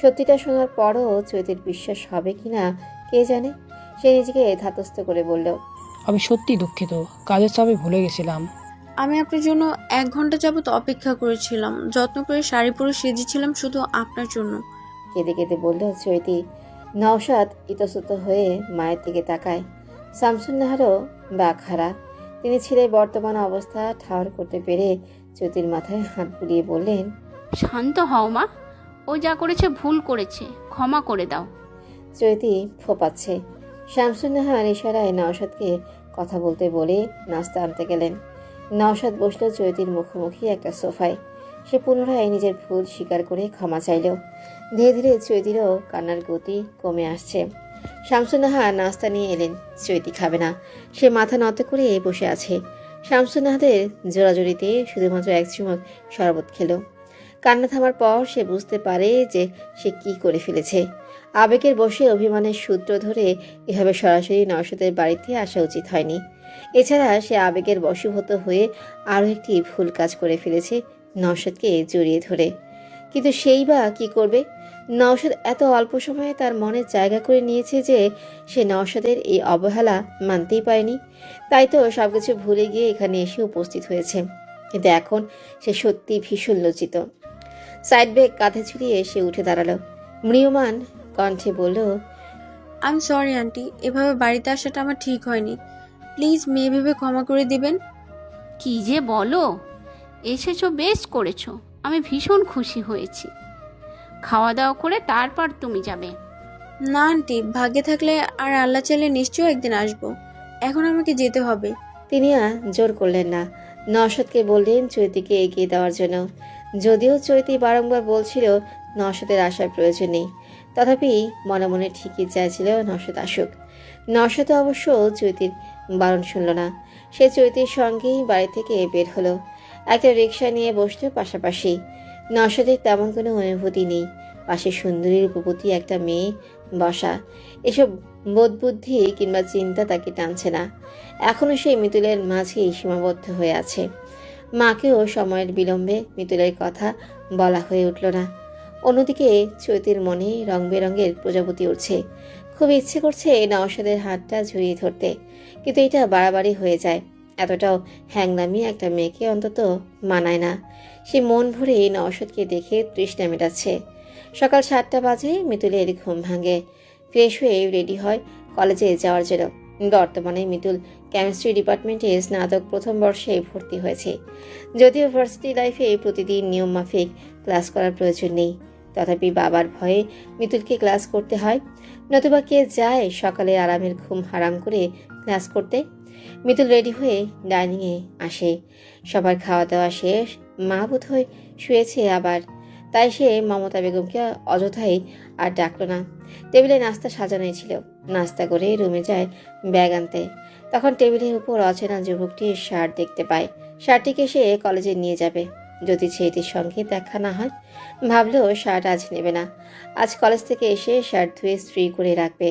সত্যিটা শোনার পরও জ্যোতির বিশ্বাস হবে কিনা কে জানে। সে নিজেকে ধাতস্থ করে বলল, আমি সত্যি দুঃখিত, কাজের চাপে ভুলে গেছিলাম। আমি আপনার জন্য 1 ঘন্টা যাবত অপেক্ষা করেছিলাম, যত্ন করে শাড়ি পরে সেজেছিলাম শুধু আপনার জন্য। কেঁদে কেঁদে বলল জ্যোতি। নওশাদ ইতস্তত হয়ে মায়ের দিকে তাকায়। শামসুন্নাহারও বাকহারা। তিনি ছেলের বর্তমান অবস্থা ঠাওর করতে পেরে জ্যোতির মাথায় হাত বুলিয়ে বললেন, শান্ত হও মা, ও যা করেছে ভুল করেছে, ক্ষমা করে দাও। জ্যোতি ফোপাচ্ছে। শামসুন্নাহার ইশারায় নওশাদকে কথা বলতে বলে নাস্তা আনতে গেলেন। নওশাদ বসল জ্যোতির মুখোমুখি একটা সোফায়। সে পুনরায় নিজের ভুল স্বীকার করে ক্ষমা চাইল। ধীরে ধীরে জ্যোতিরও কান্নার গতি কমে আসছে। শামসুন্নাহার নাস্তা নিয়ে এলেন। জ্যোতি খাবে না, সে মাথা নত করে বসে আছে। শামসুন্নাহারের জোড়াজড়িতে শুধুমাত্র 1 চুমুক শরবত খেল। কান্না থামার পর সে বুঝতে পারে যে সে কি করে ফেলেছে। আবেগের বশে অভিমানের সূত্র ধরে এভাবে সরাসরি নওশাদের বাড়িতে আসা উচিত হয়নি। এছাড়া সে আবেগের বশীভূত হয়ে আরও একটি ভুল কাজ করে ফেলেছে, নওশাদকে জড়িয়ে ধরে। কিন্তু সেই বা কি করবে? নওশাদ এত অল্প সময়ে তার মনে জায়গা করে নিয়েছে যে সে নওশাদের এই অবহেলা মানতেই পারেনি। তাই তো সবকিছু ভুলে গিয়ে এখানে এসে উপস্থিত হয়েছে। কিন্তু এখন সে সত্যি ভীষণ লজ্জিত। সাইড ব্যাগ কাঁধে ঝুলিয়ে সে উঠে দাঁড়ালো, ম্রিয়মান কণ্ঠে বলল, আই এম সরি আন্টি, এভাবে বাড়িতে আসাটা আমার ঠিক হয়নি। প্লিজ মেয়ে ভেবে ক্ষমা করে দিবেন। কি যে বলো, এসেছো বেশ করেছো, আমি ভীষণ খুশি হয়েছি। খাওয়া দাওয়া করে তারপর তুমি যাবে। না আন্টি, ভাগ্যে থাকলে আর আল্লাহ চাইলে নিশ্চয়ই একদিন আসবো। এখন আমাকে যেতে হবে। তিনি আর জোর করলেন না, নওশাদকে বললেন চৈতিকে এগিয়ে দেওয়ার জন্য। যদিও চৈতি বারংবার বলছিল নওশাদের আসার প্রয়োজন নেই, তথাপি মনে মনে ঠিকই চাইছিল নওশাদ আসুক। নওশাদ অবশ্য চৈতির বারণ শুনল না। সে চৈতির সঙ্গেই বাড়ি থেকে বের হলো। একটা রিক্সা নিয়ে বসলো পাশাপাশি। নওশাদের তেমন কোনো অনুভূতি নেই। পাশে সুন্দরী রূপবতী একটা মেয়ে বসা, এসব বোধবুদ্ধি কিংবা চিন্তা তাকে টানছে না। এখনও সে মিতুলের মাঝেই সীমাবদ্ধ হয়ে আছে। মাকেও সময়ের বিলম্বে মিতুলের কথা বলা হয়ে উঠল না। অন্যদিকে চৈতির মনে রং বেরঙের প্রজাপতি উঠছে। খুব ইচ্ছে করছে নওশাদের হাতটা জড়িয়ে ধরতে, কিন্তু এটা বাড়াবাড়ি হয়ে যায়। এতটাও হ্যাংনামি একটা মেয়েকে অন্তত মানায় না। সে মন ভরে নওশাদকে দেখে তৃষ্ণা মেটাচ্ছে। সকাল 7টা বাজে মিতুলের ঘুম ভাঙে। ফ্রেশ হয়ে রেডি হয় কলেজে যাওয়ার জন্য। বর্তমানে মিতুল কেমিস্ট্রি ডিপার্টমেন্টে স্নাতক প্রথম বর্ষে ভর্তি হয়েছে। যদিও ভার্সিটি লাইফে প্রতিদিন নিয়ম মাফিক ক্লাস করার প্রয়োজন নেই, তথাপি বাবার ভয়ে মিতুলকে ক্লাস করতে হয়। নতুবা কে যায় সকালে আরামের ঘুম হারাম করে ক্লাস করতে? মিতুল রেডি হয়ে ডাইনিংয়ে আসে। সবার খাওয়া দাওয়া শেষ। মা বোধ হয় শুয়েছে আবার, তাই সে মমতা বেগমকে অযথাই আর ডাকল না। টেবিলে নাস্তা সাজানোই ছিল। নাস্তা করে রুমে যায় ব্যাগ আনতে। তখন টেবিলের উপর অচেনা যুবকটির শার্ট দেখতে পায়। শার্টটিকে সে কলেজে নিয়ে যাবে, যদি ছেলেটির সঙ্গে দেখা না হয়। ভাবলেও শার্ট আজ নেবে না। আজ কলেজ থেকে এসে শার্ট ধুয়ে ইস্ত্রি করে রাখবে,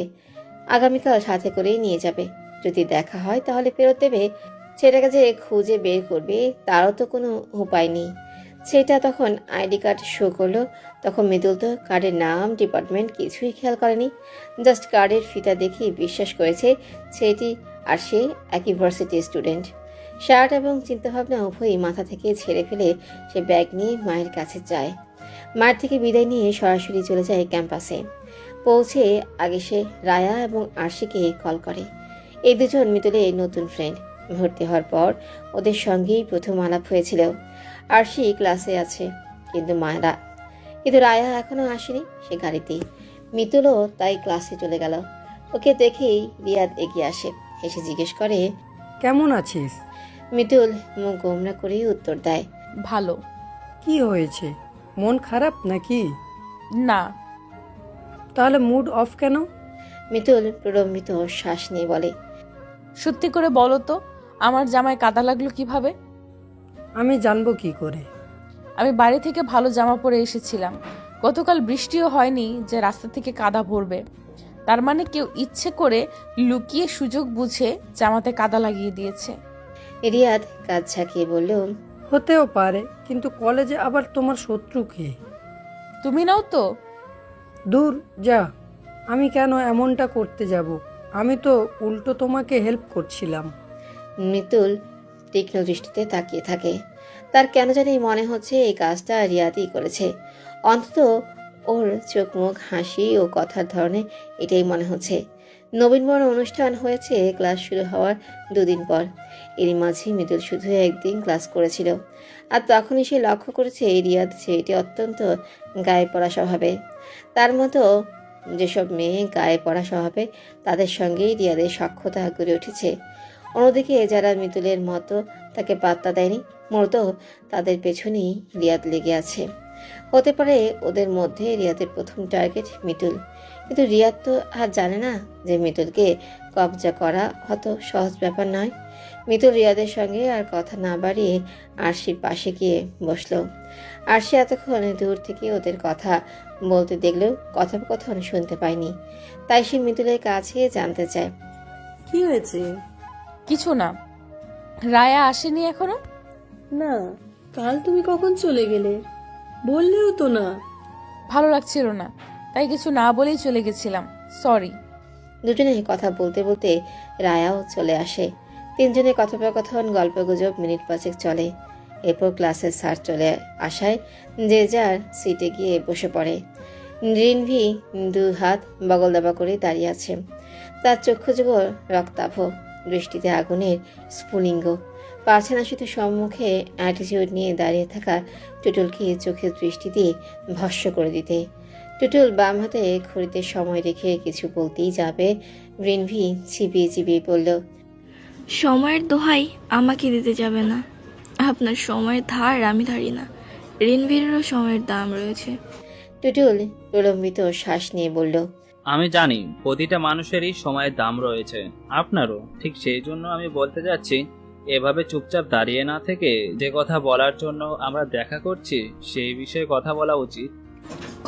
আগামীকাল সাথে করেই নিয়ে যাবে। যদি দেখা হয় তাহলে ফেরত দেবে। ছেলেটাকে যে খুঁজে বের করবে তারও তো কোনো উপায় নেই। সেটা তখন আইডি কার্ড শো করলো। তখন মৃদুল তো কার্ডের নাম ডিপার্টমেন্ট কিছুই খেয়াল করেনি। জাস্ট কার্ডের ফিতা দেখেই বিশ্বাস করেছে ছেলেটি আর সে একই ভার্সিটি স্টুডেন্ট। শার্ট এবং চিন্তাভাবনা উভয়ই মাথা থেকে ছেড়ে ফেলে সে ব্যাগ নিয়ে মায়ের কাছে যায়। মায়ের থেকে বিদায় নিয়ে সরাসরি চলে যায় ক্যাম্পাসে। পৌঁছে আগে সে রায়া এবং আরশিকে কল করে। এই দুজন মিতুলের নতুন ফ্রেন্ড। ভর্তি হওয়ার পর ওদের সঙ্গেই প্রথম আলাপ হয়েছিল। আরশি ক্লাসে আছে, কিন্তু রায়া এখনো আসেনি। সে গাড়িতেই। মিতুলও তাই ক্লাসে চলে গেল। ওকে দেখেই রিয়াদ এগিয়ে আসে, হেসে জিজ্ঞেস করে, কেমন আছিস? মিতুল মুখ গোমরা করে উত্তর দেয়, ভালো। কি হয়েছে, মন খারাপ নাকি? না। তাহলে মুড অফ কেন? মিতুল প্রলম্বিত শ্বাস নিয়ে বলে, সত্যি করে বলো তো, আমার জামায় কাদা লাগলো কিভাবে? আমি জানবো কি করে? আমি বাড়ি থেকে ভালো জামা পরে এসেছিলাম। গতকাল বৃষ্টিও হয়নি যে রাস্তা থেকে কাদা ভরবে। তার মানে কেউ ইচ্ছে করে লুকিয়ে সুযোগ বুঝে জামাতে কাদা লাগিয়ে দিয়েছে। রিয়াদ কাজ ঝাঁকিয়ে বলল, হতেও পারে, কিন্তু কলেজে আবার তোমার শত্রু কে? তুমি নাও তো। দূর যা, আমি কেন এমনটা করতে যাব? আমি তো উল্টো তোমাকে হেল্প করছিলাম। মিতুল তীক্ষ্ণ দৃষ্টিতে তাকিয়ে থাকে। তার কেন জানি মনে হচ্ছে এই কাজটা রিয়াদই করেছে। অন্তত ওর চোখ মুখ হাসি ও কথার ধরনে এটাই মনে হচ্ছে। নবীনবরণ অনুষ্ঠান হয়েছে ক্লাস শুরু হওয়ার 2 দিন পর। এরই মাঝে মিতুল শুধু একদিন ক্লাস করেছিল, আর তখনই সে লক্ষ্য করেছে রিয়াদ ছেলেটি অত্যন্ত গায়ে পড়া স্বভাবে। তার মতো যেসব মেয়ে গায়ে পড়া স্বভাবে, তাদের সঙ্গেই রিয়াদের সখ্যতা গড়ে উঠেছে। অন্যদিকে যারা মিতুলের মতো তাকে পাত্তা দেয়নি, মূলত তাদের পেছনেই রিয়াদ লেগে আছে। হতে পারে ওদের মধ্যে রিয়াদের প্রথম টার্গেট মিতুল, কিন্তু রিয়াদ তো আর জানে না যে মিতুলকে কবজা করা অত সহজ ব্যাপার নয়। মিতুল রিয়াদের সঙ্গে আর কথা না বাড়িয়ে আরশির পাশে গিয়ে বসলো। আরশি এতক্ষণ দূর থেকে ওদের কথা বলতে দেখলেও কথোপকথন শুনতে পায়নি, তাই সে মিতুলের কাছে জানতে চায়, কি হয়েছে? কিছু না। রায়া আসেনি এখনো? না, কাল তুমি কখন চলে গেলে? বললেও তো না। ভালো লাগছিল না, তাই কিছু না বলেই চলে গেছিলাম। সরি। দুজনে কথা বলতে বলতে রায়াও চলে আসে। তিনজনের কথোপকথন গল্পগুজব মিনিট 5 চলে। এরপর ক্লাসের স্যার চলে আসায় যে যার সিটে গিয়ে বসে পড়ে। রিনভি 2 হাত বগল দাবা করে দাঁড়িয়ে আছে। তার চক্ষু যুগল রক্তাভ, দৃষ্টিতে আগুনের স্ফুলিঙ্গ। পারছে না শুধু সম্মুখে অ্যাটিটিউড নিয়ে দাঁড়িয়ে থাকা টুটুলকে চোখের দৃষ্টি দিয়ে ভস্ম করে দিতে। টুটুল বাম হাতে ঘড়িতে সময় রেখে কিছু বলতেই যাবে, রিনভি চিবিয়ে চিবিয়ে বলল, সময়ের দোহাই আমাকে দিতে যাবে না। আপনার সময়ের ধার আমি ধারি না। ঋণবীরেরও সময়ের দাম রয়েছে। টুটুল প্রলম্বিত শ্বাস নিয়ে বলল, আমি জানি প্রতিটা মানুষেরই সময়ের দাম রয়েছে, আপনারও। ঠিক সেই জন্য আমি বলতে যাচ্ছি, এভাবে চুপচাপ দাঁড়িয়ে না থেকে যে কথা বলার জন্য আমরা দেখা করছি সেই বিষয়ে কথা বলা উচিত।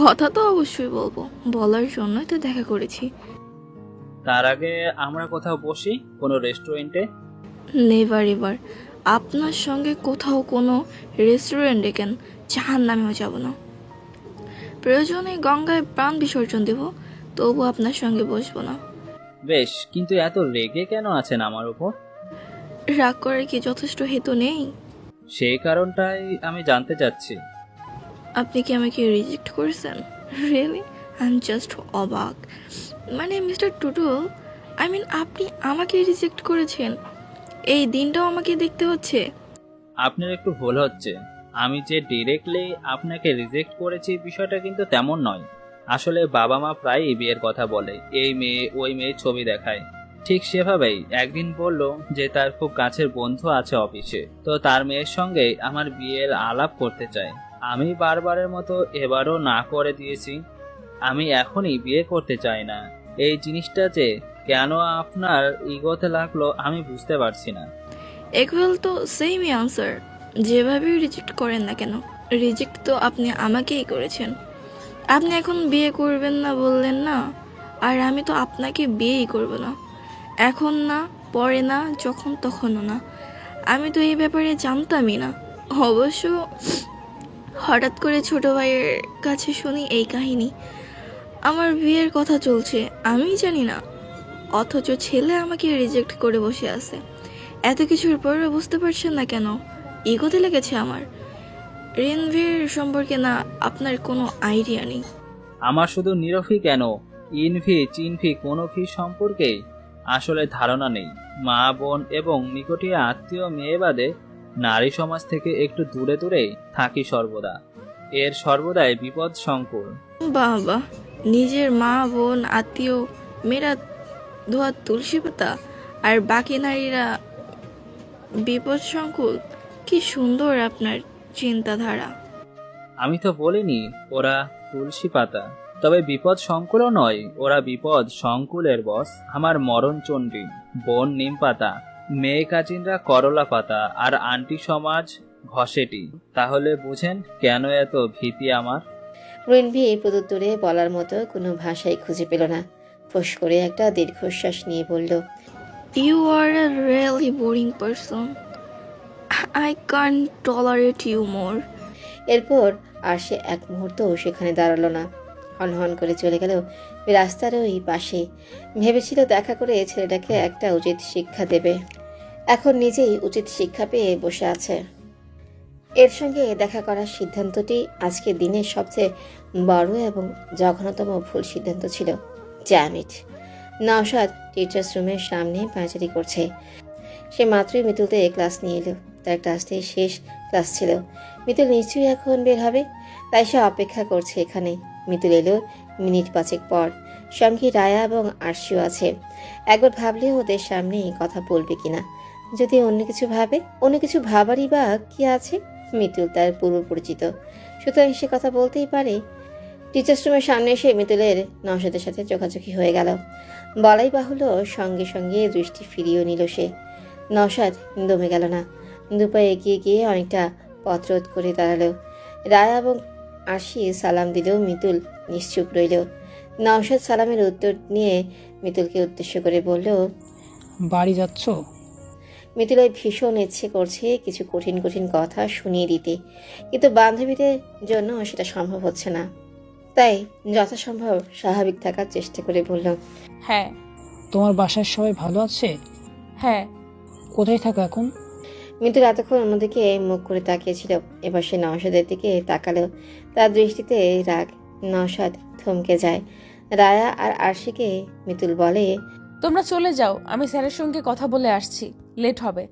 কথা তো অবশ্যই বলবো, বলার জন্যই তো দেখা করেছি। তার আগে আমরা কোথাও বসি, কোনো রেস্টুরেন্টে। Never ever. আপনার সঙ্গে কোথাও কোনো রেস্টুরেন্টে কেন, জাহান্নামেও যাব না। প্রয়োজনে গঙ্গায় প্রাণ বিসর্জন দেব, তবু আপনার সঙ্গে বসবো না। বেশ, কিন্তু এত রেগে কেন আছেন আমার উপর? রাগ করার কি যথেষ্ট হেতু নেই? সেই কারণটাই আমি জানতে চাচ্ছি। আপনি কি আমাকে রিজেক্ট করেছেন? রিয়েলি? আই এম জাস্ট অবাক। মানে মিস্টার টুটুল, আই মিন আপনি আমাকে রিজেক্ট করেছেন? এই দিনটাও আমাকে দেখতে হচ্ছে? আপনার একটু ভুল হচ্ছে। আমি যে ডিরেক্টলি আপনাকে রিজেক্ট করেছি বিষয়টা কিন্তু তেমন নয়। আসলে বাবা মা প্রায়ই বিয়ের কথা বলে, এই মেয়ে ওই মেয়ে ছবি দেখায়। ঠিক সেভাবেই একদিন বলল যে তার খুব কাছের বন্ধু আছে অফিসে, তো তার মেয়ের সঙ্গে আমার বিয়ের আলাপ করতে চায়। আমি বারবারের মতো এবারও না করে দিয়েছি। আমি এখনই বিয়ে করতে চাই না। এই জিনিসটা যে কেন আপনার ইগোতে লাগলো আমি বুঝতে পারছি না। একুয়াল তো সেমই আনসার, যেভাবে রিজেক্ট করেন না কেন। রিজেক্ট তো আপনি আমাকেই করেছেন। আপনি এখন বিয়ে করবেন না বললেন না, আর আমি তো আপনাকে বিয়েই করব না। এখন না, পরে না, যখন তখনও না। আমি তো এই ব্যাপারে জানতামই না। অবশ্য হঠাৎ করে ছোট ভাইয়ের কাছে শুনি এই কাহিনী। আমার বিয়ের কথা চলছে, আমি জানি না, অথচ ছেলে আমাকে রিজেক্ট করে বসে আছে। এত কিছুর পরেও বুঝতে পারছেন না কেন? ইগোতে লেগেছে আমার। রিনভীর সম্পর্কে না আপনার কোনো আইডিয়া নেই। আমার শুধু নিরফি কেন, ইনভি চিনভি কোনো ফি সম্পর্কে আসলে ধারণা নেই। মা বোন এবং নিকটে আত্মীয় মেয়ে বাদে নারী সমাজ থেকে একটু দূরে দূরেই থাকি সর্বদা। এর সর্বদাই বিপদ সংকুল। বাবা, নিজের মা বোন আত্মীয় মেয়েরা ধোয়া তুলসী পাতা, আর বাকি নারীরা বিপদ সংকুল। কি সুন্দর আপনার চিন্তাধারা। আমি তো বলিনি ওরা তুলসী পাতা, তবে বিপদ সংকুলও নয়, ওরা বিপদ সংকুলের বস। আমার মরণ চণ্ডী বোন নিম পাতা, মেয়ে কাজিনরা করলা পাতা, আর আন্টি সমাজ ঘষেটি। তাহলে বুঝেন কেন এত ভীতি আমার। রিনভি প্রত্যুত্তরে বলার মতো কোনো ভাষাই খুঁজে পেল না। ফোঁস করে একটা দীর্ঘশ্বাস নিয়ে বলল, you are a really boring person. I can't tolerate you more. এরপর আর সে এক মুহূর্ত সেখানে দাঁড়ালো না, হনহন করে চলে গেল রাস্তার ওই পাশে। ভেবেছিল দেখা করে ছেলেটাকে একটা উচিত শিক্ষা দেবে, এখন নিজেই উচিত শিক্ষা পেয়ে বসে আছে। এর সঙ্গে দেখা করার সিদ্ধান্তটি আজকের দিনের সবচেয়ে বড় এবং জঘন্যতম ভুল সিদ্ধান্ত ছিল। জ্যামিট। নওশাদ টিচার্স রুমের সামনে পাঁচারি করছে। সে মাত্রই মিতুলতে ক্লাস নিয়ে এলো। তার ক্লাসটি শেষ ক্লাস ছিল। মিতুল নিশ্চয়ই এখন বের হবে, তাই সে অপেক্ষা করছে এখানে। মিতুল এলো মিনিট 5 পর। সঙ্গে রায়া এবং আরশিও আছে। একবার ভাবলে ওদের সামনে কথা বলবে কিনা। যদি অন্য কিছু ভাবে, অন্য কিছু ভাবারই বা কি আছে? মিতুল তার পূর্ব পরিচিত, সুতরাং সে কথা বলতেই পারে। টিচার্স রুমের সামনে এসে মিতুলের নওশাদের সাথে চোখাচোখি হয়ে গেল। বলাই বাহুল্য সঙ্গে সঙ্গে দৃষ্টি ফিরিয়েও নিল সে। নওশাদ দমে গেল না, দুপায়ে এগিয়ে গিয়ে অনেকটা পথ রোধ করে দাঁড়ালো। রায়া এবং আশি সালাম দিলেও মিতুল নিশ্চুপ রইল। নওশাদ সালামের উত্তর নিয়ে মিতুলকে উদ্দেশ্য করে বলল, বাড়ি যাচ্ছ? মিতুলের ভীষণ ইচ্ছে করছে কিছু কঠিন কঠিন কথা শুনিয়ে দিতে, কিন্তু বান্ধবীদের জন্য সেটা সম্ভব হচ্ছে না। তাই যথাসম্ভব স্বাভাবিক থাকার চেষ্টা করে বলল, হ্যাঁ। তোমার বাসার সবাই ভালো আছে? হ্যাঁ। কোথায় থাকো এখন? মিতুল এতক্ষণ অন্যদিকে মুখ করে তাকিয়েছিল, এবার সে নওশাদের দিকে তাকালো। তার দৃষ্টিতে রাগ। নওশাদ থমকে যায়। রায়া আর আরশিকে মিতুল বলে, তোমরা চলে যাও, আমি স্যারের সঙ্গে কথা বলে আসছি, লেট হবে।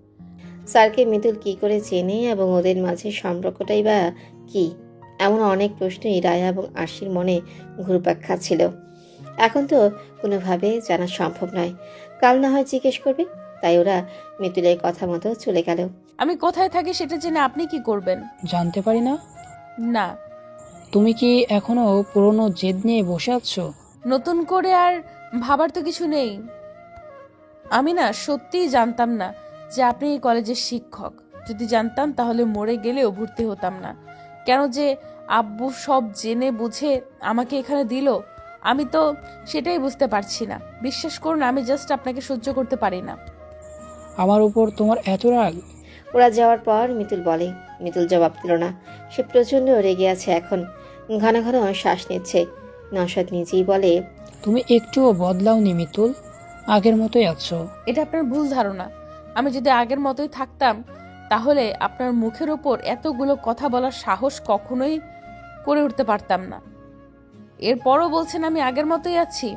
স্যারকে মিতুল কি করে চেনে এবং ওদের মাঝে সম্পর্কটাই বা কি? এমন অনেক প্রশ্নই রায়া এবং আরশির মনে ঘুরপাক খাচ্ছিল। এখন তো কোনোভাবে জানা সম্ভব নয়, কাল না হয় জিজ্ঞেস করবে। তাই ওরা মিতুলের কথা মতো চলে গেল। আমি কোথায় থাকি সেটা জেনে আপনি কি করবেন? জানতে পারি না। না। তুমি কি এখনো পুরনো জেদ নিয়ে বসে আছো? নতুন করে আর ভাবার তো কিছু নেই। আমি না সত্যিই জানতাম না যে আপনি এই কলেজের শিক্ষক। যদি জানতাম তাহলে মরে গেলেও ভর্তি হতাম না। কেন যে আব্বু সব জেনে বুঝে আমাকে এখানে দিল, আমি তো সেটাই বুঝতে পারছি না। বিশ্বাস করুন, আমি জাস্ট আপনাকে সহ্য করতে পারি না। আমার উপর তোমার এত রাগ? ওরা যাওয়ার পর মিতুল বলে। মিতুল জবাব দিল না। সে প্রচন্ড রেগে আছে এখন, ঘন ঘন শ্বাস নিচ্ছে। নওশাদ নিজেই বলে, তুমি একটুও বদলাওনি মিতুল, আগের মতোই আছো। এটা আপনার ভুল ধারণা। আমি যদি আগের মতোই থাকতাম তাহলে আপনার মুখের ওপর এতগুলো কথা বলার সাহস কখনোই করে উঠতে পারতাম না। এরপরও বলছেন আমি আগের মতোই আছি।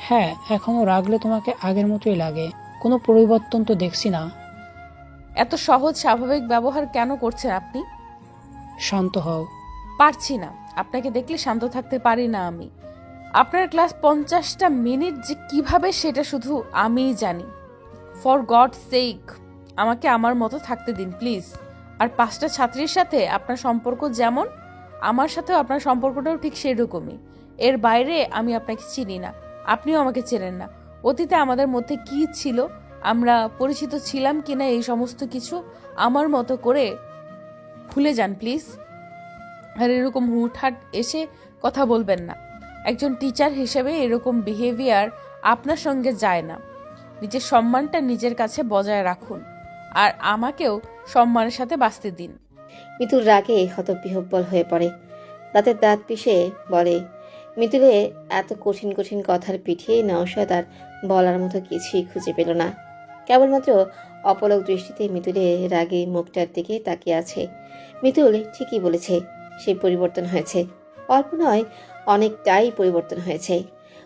হ্যাঁ, এখনো রাগলে তোমাকে আগের মতোই লাগে, কোনো পরিবর্তন তো দেখছি না। এত সহজ স্বাভাবিক ব্যবহার কেন করছেন আপনি? শান্ত হও। পারছি না, আপনাকে দেখলে শান্ত থাকতে পারি না আমি। আপনার ক্লাস 50টা মিনিট যে কিভাবে সেটা শুধু আমিই জানি। ফর গড সেক আমাকে আমার মতো থাকতে দিন প্লিজ। আর 5টা ছাত্রীর সাথে আপনার সম্পর্ক যেমন, আমার সাথেও আপনার সম্পর্কটাও ঠিক সেরকমই। এর বাইরে আমি আপনাকে চিনি না, আপনিও আমাকে চেনেন না। অতীতে আমাদের মধ্যে কি ছিল, আমরা পরিচিত ছিলাম কিনা, এই সমস্ত কিছু আমার মতো করে ভুলে যান প্লিজ। আর এরকম হুটহাট এসে কথা বলবেন না। একজন টিচার হিসেবে এরকম বিহেভিয়ার আপনার সঙ্গে যায় না। নিজের সম্মানটা নিজের কাছে বজায় রাখুন, আর আমাকেও সম্মানের সাথে বাঁচতে দিন। মিতুল রাগে হতবিহ্বল হয়ে পড়ে, দাঁতের দাঁত পিষে বলে। মিতুলের এত কঠিন কঠিন কথার পিঠিয়ে নওশাদ আর বলার মতো কিছুই খুঁজে পেল না। কেবলমাত্র অপলক দৃষ্টিতে মিতুলের রাগে মুখটার দিকে তাকিয়ে আছে। মিতুল ঠিকই বলেছে, সে পরিবর্তন হয়েছে। অল্প নয়, অনেকটাই পরিবর্তন হয়েছে।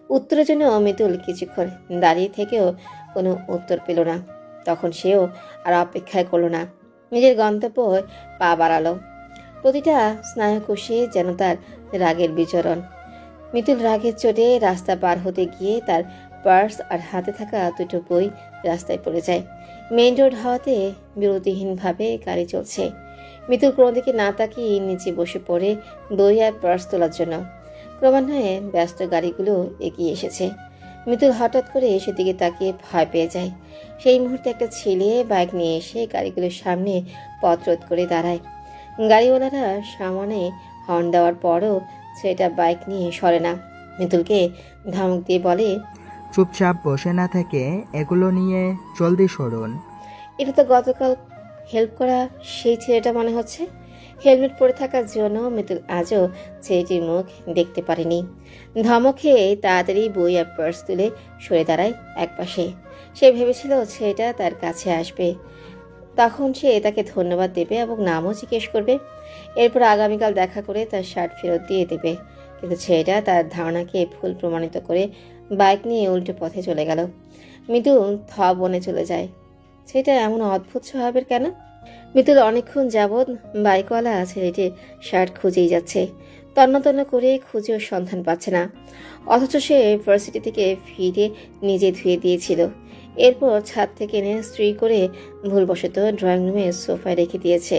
উত্তরের জন্য মিতুল কিছুক্ষণ দাঁড়িয়ে থেকেও কোনো উত্তর পেল না। তখন সেও আর অপেক্ষায় করলো না, নিজের গন্তব্য পা বাড়ালো। প্রতিটা স্নায়ুকোষে যেন তার রাগের বিচরণ। মিতুল রাগের চোটে রাস্তা পার হতে গিয়ে তার পার্স আর হাতে থাকা দুটো বই রাস্তায় পড়ে যায়। মেইন রোড হওয়াতে বিরতিহীনভাবে গাড়ি চলছে। মিতুল কোনো দিকে না তাকিয়ে নিচে বসে পড়ে বই আর পার্স তোলার জন্য। ক্রমান্বয়ে ব্যস্ত গাড়িগুলো এগিয়ে এসেছে। মিতুল হঠাৎ করে সেদিকে তাকিয়ে ভয় পেয়ে যায়। সেই মুহূর্তে একটা ছেলে বাইক নিয়ে এসে গাড়িগুলোর সামনে পথ রোধ করে দাঁড়ায়। গাড়িওয়ালারা সামনে হর্ন দেওয়ার পরও ছেলেটা বাইক নিয়ে সরে না। মিতুলকে ধমক দিয়ে বলে, চুপচাপ বসে না থেকে এগুলো নিয়ে জলদি সরুন। এটা তো গতকাল হেল্প করা সেই ছেলেটা মনে হচ্ছে। হেলমেট পরে থাকার জন্য মিতুল আজও ছেলেটির মুখ দেখতে পারেনি। ধমক খেয়ে তাড়াতাড়ি বই আর পার্স তুলে সরে দাঁড়ায় একপাশে। সে ভেবেছিল ছেলেটা তার কাছে আসবে, তখন সে তাকে ধন্যবাদ দেবে এবং নামও জিজ্ঞেস করবে। এরপর আগামীকাল দেখা করে তার শার্ট ফেরত দিয়ে দেবে। কিন্তু ছেলেটা তার ধারণাকে ভুল প্রমাণিত করে বাইক নিয়ে উল্টো পথে চলে গেল। মিতুল বনে চলে যায়। সেটা এমন অদ্ভুত স্বভাবের কেন? মিতুল অনেকক্ষণ যাবৎ বাইকওয়ালা ছেলেটির শার্ট খুঁজেই যাচ্ছে। তন্ন তন্ন করে খুঁজেও সন্ধান পাচ্ছে না। অথচ সে ভার্সিটি থেকে ফিরে নিজে ধুয়ে দিয়েছিল। এরপর ছাদ থেকে এনে স্ত্রী করে ভুলবশত ড্রয়িং রুমে সোফায় রেখে দিয়েছে।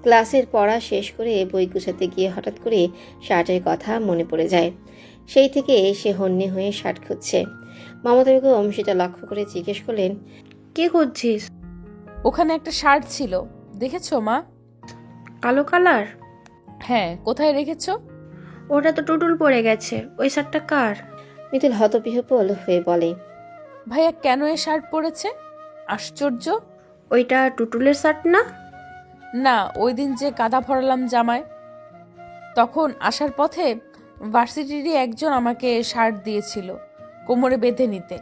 ক্লাসের পড়া শেষ করে বই গুছাতে গিয়ে হঠাৎ করে শার্টের কথা মনে পড়ে যায়। সেই থেকে সে হন্যে হয়ে শার্ট খুঁজছে। মমতা বেগম সেটা লক্ষ্য করে জিজ্ঞেস করলেন, কে খুঁজছিস? ওখানে একটা শার্ট ছিল, দেখেছো মা? কালো কালার? হ্যাঁ, কোথায় রেখেছো? ওটা তো টুটুল পড়ে গেছে। ওই শার্টটা কার? মিতুল হতবিহ্বল হয়ে বলে, ভাইয়া কেন এ শার্ট পরেছে? আশ্চর্য। ওইটা টুটুলের শার্ট না? না, ওই দিন যে কাদা ভরালাম জামায়, তখন আসার পথে ভার্সিটিরই একজন আমাকে শার্ট দিয়েছিল কোমরে বেঁধে নিতে,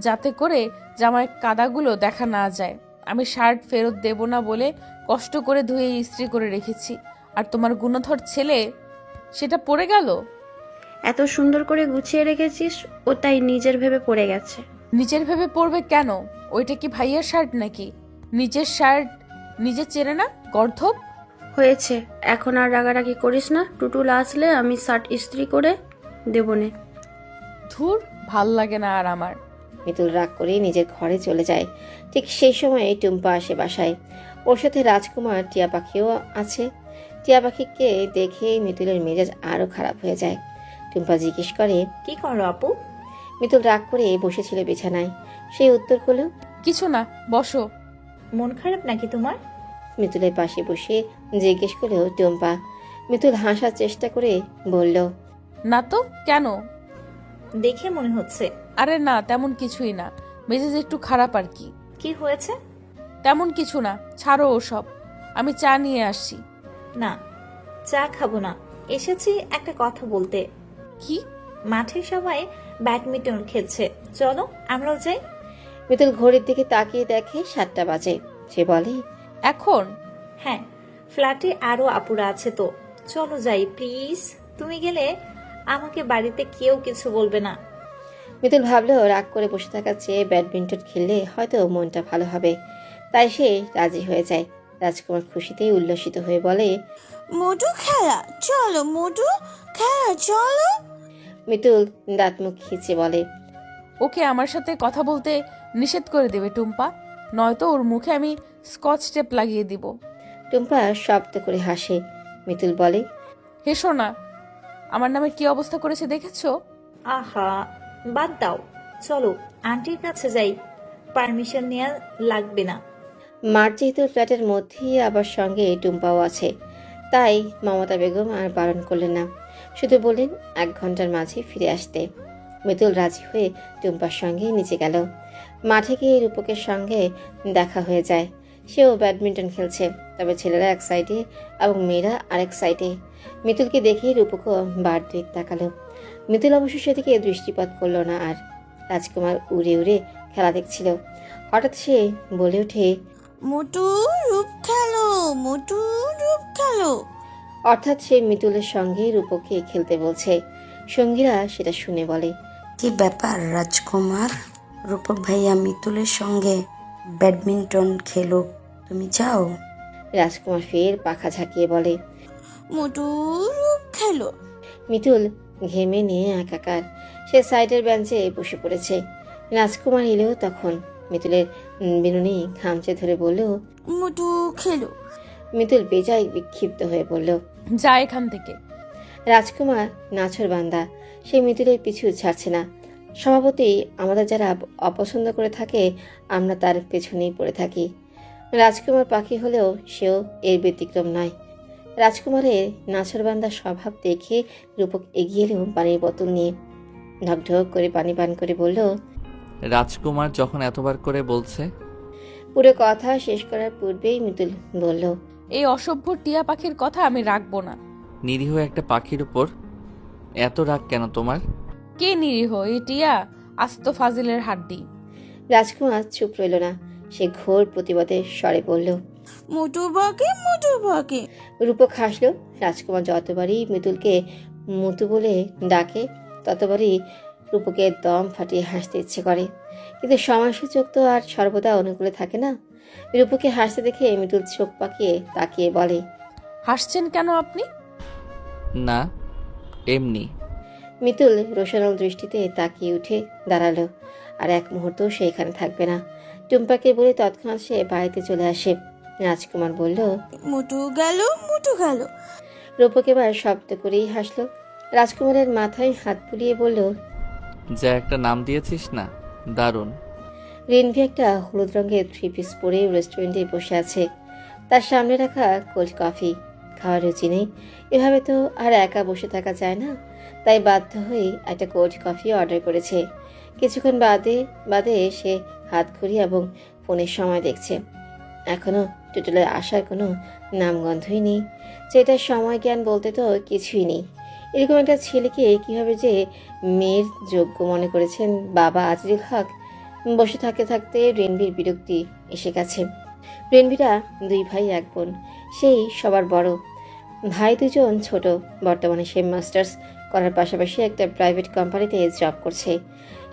যাতে করে জামায় কাদাগুলো দেখা না যায়। আমি শার্ট ফেরত দেব না বলে কষ্ট করে ধুয়ে ইস্ত্রি করে রেখেছি, আর তোমার গুণধর ছেলে সেটা পড়ে গেল। এত সুন্দর করে গুছিয়ে রেখেছিস, ও তাই নিজের ভেবে পড়ে গেছে। নিজের ভেবে পড়বে কেন? ওইটা কি ভাইয়ার শার্ট নাকি? নিজের শার্ট নিজে চেনে না, গর্ধব। হয়েছে, এখন আর রাগারাগি করিস না। টুটুল আসলে আমি শার্ট ইস্ত্রি করে দেবনে। ধুর, ভাল লাগে না আর আমার। মিতুল রাগ করে নিজের ঘরে চলে যায়। ঠিক সেই সময় টুম্পা আসে বাসায়। ওর সাথে রাজকুমার টিয়া পাখিও আছে। টিয়া পাখিকে দেখে মিতুলের মেজাজ আরো খারাপ হয়ে যায়। টুম্পা জিজ্ঞেস করে, কি করো আপু? মিতুল রাগ করে বসেছিল বিছানায়। সেই উত্তর করলো, কিছু না, বসো। মন খারাপ নাকি তোমার? মিতুলের পাশে বসে জিজ্ঞেস করলো টুম্পা। মিতুল হাসার চেষ্টা করে বলল, না তো, কেন? দেখে মনে হচ্ছে। আরে না, তেমন কিছুই না, মেজাজ একটু খারাপ আর কি। কি হয়েছে? তেমন কিছু না, ছাড়ো ওসব। আমি চা নিয়ে আসছি। না, চা খাবো না, এসেছি একটা কথা বলতে। কি? মাঠে সবাই ব্যাডমিন্টন খেলছে, চলো আমরাও যাই। মিতুল ঘড়ির দিকে তাকিয়ে দেখে 7টা বাজে। সে বলে, এখন? হ্যাঁ, ফ্ল্যাটে আরো আপুরা আছে তো, চলো যাই প্লিজ। তুমি গেলে আমাকে বাড়িতে কেউ কিছু বলবে না। মিতুল ভাবলো রাগ করে বসে থাকার চেয়ে ব্যাডমিন্টন খেললে হয়তো মনটা ভালো হবে, তাই সে রাজি হয়ে যায়। রাজকুমার খুশিতেই উল্লসিত হয়ে বলে, মোটু খেলা, চলো মোটু খেলা চলো। মিতুল দাঁত মুখ খিচে বলে, ওকে আমার সাথে কথা বলতে নিষেধ করে দেবে টুম্পা, নয়তো ওর মুখে আমি স্কচ টেপ লাগিয়ে দিব। টুম্পা শব্দ করে হাসে। মিতুল বলে, হেসো না, আমার নামে কি অবস্থা করেছে দেখেছো? আহা, বাদ দাও, চলো আন্টির কাছে যাই, পারমিশন নেওয়া লাগবে না। মার যেহেতু ফ্ল্যাটের মধ্যেই আবার সঙ্গে টুম্পাও আছে, তাই মমতা বেগম আর বারণ করলেন না, শুধু বললেন 1 ঘন্টার মাঝে ফিরে আসতে। মিতুল রাজি হয়ে টুম্পার সঙ্গে নিচে গেল। মাঠে গিয়ে রূপকের সঙ্গে দেখা হয়ে যায়। সেও ব্যাডমিন্টন খেলছে, তবে ছেলেরা এক সাইডে এবং মেয়েরা আরেক সাইডে। মিতুলকে দেখেই রূপকও বার দুয়েক তাকালো। মিতুল অবশ্য সেদিকে দৃষ্টিপাত করলো না আর। রাজকুমার উড়ে উড়ে খেলা দেখছিল। হঠাৎ সে বলে ওঠে, মোটু রূপ খেলো, মোটু রূপ খেলো। অর্থাৎ সে মিতুলের সঙ্গে রূপককে খেলতে বলছে। সঙ্গীরা সেটা শুনে বলে, কি ব্যাপার রাজকুমার? রূপক ভাইয়া মিতুলের সঙ্গে ব্যাডমিন্টন খেলো, তুমি যাও? রাজকুমার ফের পাখা ঝাঁকিয়ে বলে, মোটু রূপ খেলো। মিতুল ঘেমে নিয়ে একাকার। সে সাইডের বেঞ্চে বসে পড়েছে। রাজকুমার এলেও তখন। মিতুলের বিনুনি খামচে ধরে বলল, মোটু খেলো। মিতুল বেজায় বিক্ষিপ্ত হয়ে বলল, যা এখান থেকে। রাজকুমার নাছর বান্দা, সে মিতুলের পিছু ছাড়ছে না। স্বভাবতই আমাদের যারা অপছন্দ করে থাকে, আমরা তার পেছনেই পড়ে থাকি। রাজকুমার পাখি হলেও সেও এর ব্যতিক্রম নয়। রাজকুমারের নাছরবান্দার স্বভাব দেখে রূপক এগিয়ে এলেও পানির বোতল নিয়ে ঢকঢক করে পানি পান করে বলল, রাজকুমার যখন এতবার করে বলছে। পুরো কথা শেষ করার পূর্বেই মিতুল বলল, এই অসভ্য টিয়া পাখির কথা আমি রাখবো না। নিরীহ একটা পাখির উপর এত রাগ কেন তোমার? কে নিরীহ? এই টিয়া আস্ত ফাজিলের হাড্ডি। রাজকুমার চুপ রইল না। সে ঘোর প্রতিবাদের স্বরে বলল, মোটু বাকে, মোটু বাকে। রূপক হাসলো। রাজকুমার যতবারই মিতুলকে মুতু বলে ডাকে, ততবারই রূপকের দম ফাটিয়ে হাসতে ইচ্ছে করে। কিন্তু সময় সুযোগ তো আর সর্বদা অনুকূলে থাকে না। রূপকে হাসতে দেখে মিতুল চোখ পাকিয়ে তাকিয়ে বলে, হাসছেন কেন আপনি? না, এমনি। মিতুল রোশনাল দৃষ্টিতে তাকিয়ে উঠে দাঁড়ালো। আর এক মুহূর্ত সে এখানে থাকবে না। টুম্পাকে বলে তৎক্ষণাৎ সে বাড়িতে চলে আসে। রাজকুমার বলল, মোটু গেল, মোটু গেল। রূপক এবার শব্দ করেই হাসলো। রাজকুমারের মাথায় হাত বুলিয়ে বলল, যা একটা নাম দিয়েছিস না, দারুণ। রেনভি একটা হলুদ রঙের 3 পিস পরে রেস্টুরেন্টে বসে আছে। তার সামনে রাখা কোল্ড কফি। খাওয়ার রুচি নেই, এভাবে তো আর একা বসে থাকা যায় না। তাই বাধ্য হয়ে একটা কোল্ড কফি অর্ডার করেছে। কিছুক্ষণ বাদে সে হাত ঘড়ি এবং ফোনের সময় দেখছে। এখনো টুটুলের আসার কোনো নামগন্ধই নেই। সেটার সময় জ্ঞান বলতে তো কিছুই নেই। এরকম একটা ছেলেকে কিভাবে যে মেয়ের যোগ্য মনে করেছেন বাবা আজিজুল হক। বসে থাকতে রেনভির বিরক্তি এসে গেছে। রেনভিরা 2 ভাই 1 বোন, সেই সবার বড়। ভাই 2জন ছোট। বর্তমানে সে মাস্টার্স করার পাশাপাশি একটা প্রাইভেট কোম্পানিতে জব করছে।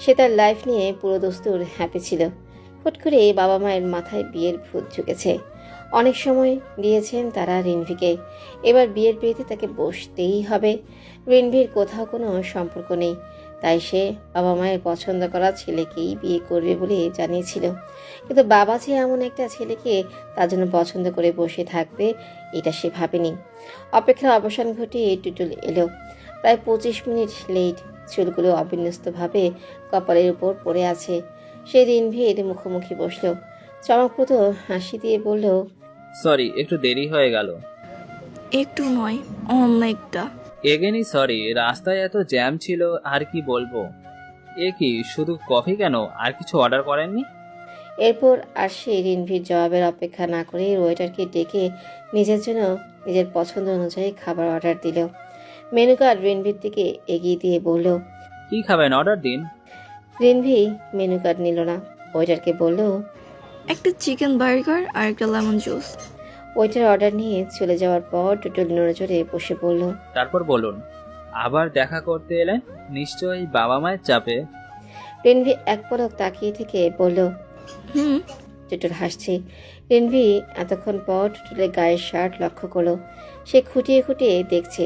সে তার লাইফ নিয়ে পুরো দস্তুর হ্যাপি ছিল। হুট করে বাবা মায়ের মাথায় বিয়ের ভূত ঝুঁকেছে। অনেক সময় দিয়েছেন তারা রেনভিকে। এবার বিয়ের বিয়েতে তাকে বসতেই হবে। রেনভির কোথাও কোনো সম্পর্ক নেই, তাই সে বাবা মায়ের পছন্দ করা ছেলেকেই বিয়ে করবে বলে জানিয়েছিল। কিন্তু বাবা যে এমন একটা ছেলেকে তার জন্য পছন্দ করে বসে থাকবে এটা সে ভাবেনি। অপেক্ষার অবসান ঘটিয়ে টুটুল এলো। প্রায় 25 মিনিট লেট। চুলগুলো অবিন্যস্তভাবে কপালের উপর পড়ে আছে। সে রেনভির মুখোমুখি বসলো। চমকপ্রদ হাসি দিয়ে বলল, সরি, একটু দেরি হয়ে গেল। একটু নয়, অনেকটা। এগেনই সরি, রাস্তায় এত জ্যাম ছিল, আর কি বলবো। এ কি, শুধু কফি কেন, আর কিছু অর্ডার করেননি? এরপর আর সে রেনভির জবাবের অপেক্ষা না করে ওয়েটারকে ডেকে নিজের জন্য নিজের পছন্দ অনুযায়ী খাবার অর্ডার দিল। মেনু কার্ড রেনভির দিকে এগিয়ে দিয়ে বলল, কি খাবেন, অর্ডার দিন। রেনভি মেনু কার্ড নিল না। ওয়েটারকে বলল, একটা চিকেন বার্গার আর একটা লেমন জুস। ওয়েটার অর্ডার নিয়ে চলে যাওয়ার পর টুটুল নড়েচড়ে বসে বলল, তারপর বলুন, আবার দেখা করতে এলেন? নিশ্চয়ই বাবা মায়ের চাপে। রেনভি এক পলক তাকিয়ে থেকে বলল, হুম। টুটুল হাসছে। রেনভি এতক্ষণ পর টুটুলের গায়ের শার্ট লক্ষ্য করলো। সে খুঁটিয়ে খুঁটিয়ে দেখছে।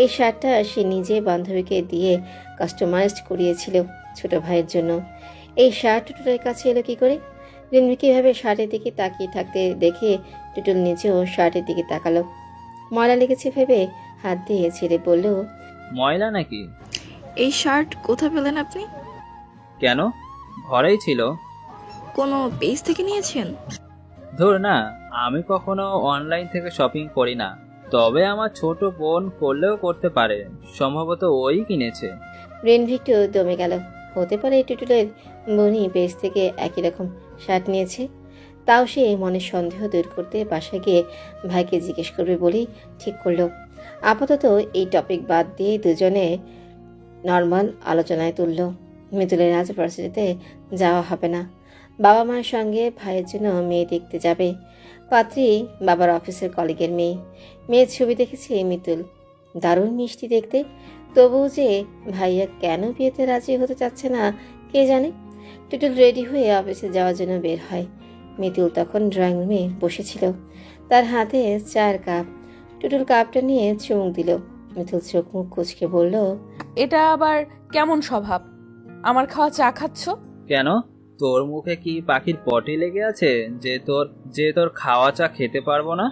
এই শার্টটা সে নিজে বান্ধবীকে দিয়ে কাস্টমাইজড করিয়েছিল ছোট ভাইয়ের জন্য। এই শার্ট টুটুলের কাছে এলো কি করে? রেনভিকে এভাবে শার্টের দিকে তাকিয়ে থাকতে দেখে টুটুল নিজেও শার্টের দিকে তাকালো। ময়লা লেগেছে ভেবে হাত দিয়ে ছেড়ে বলল, ময়লা নাকি? এই শার্ট কোথায় পেলেন আপনি? কেন, ঘরেই ছিল। কোনো পেজ থেকে নিয়েছেন? ধুর না, আমি কখনো অনলাইন থেকে শপিং করি না। তবে আমার ছোট বোন করলেও করতে পারে, সম্ভবত ওই কিনেছে। রেনভি একটু দমে গেল। হতে পারে টুটুলের বোনই পেজ থেকে একই রকম শার্ট নিয়েছে। তাও সে মনের সন্দেহ দূর করতে বাসায় গিয়ে ভাইকে জিজ্ঞেস করবে বলেই ঠিক করলো। আপাতত এই টপিক বাদ দিয়ে দুজনে নর্মাল আলোচনায় তুলল। মিতুলের আজ ভার্সিটিতে যাওয়া হবে না। বাবা মায়ের সঙ্গে ভাইয়ের জন্য মেয়ে দেখতে যাবে। পাত্রী বাবার অফিসের কলিগের মেয়ে। মেয়ের ছবি দেখেছে মিতুল, দারুণ মিষ্টি দেখতে। তবুও যে ভাইয়া কেন বিয়েতে রাজি হতে চাচ্ছে না কে জানে। টুটুল রেডি হয়ে অফিসে যাওয়ার জন্য বের হয়। মিতুল তখন ড্রয়িং রুমে বসেছিল, তার হাতে চায়ের কাপ। টুটুল কাপটা নিয়ে চুমুক দিল। মিতুল চোখ মুখ কুঁচকে বলল, এটা আবার কেমন স্বভাব? আমার খাওয়া চা খাচ্ছ কেন? তোর মুখে কি পাখির পটি লেগে আছে যে তোর খাওয়া চা খেতে পারবো না?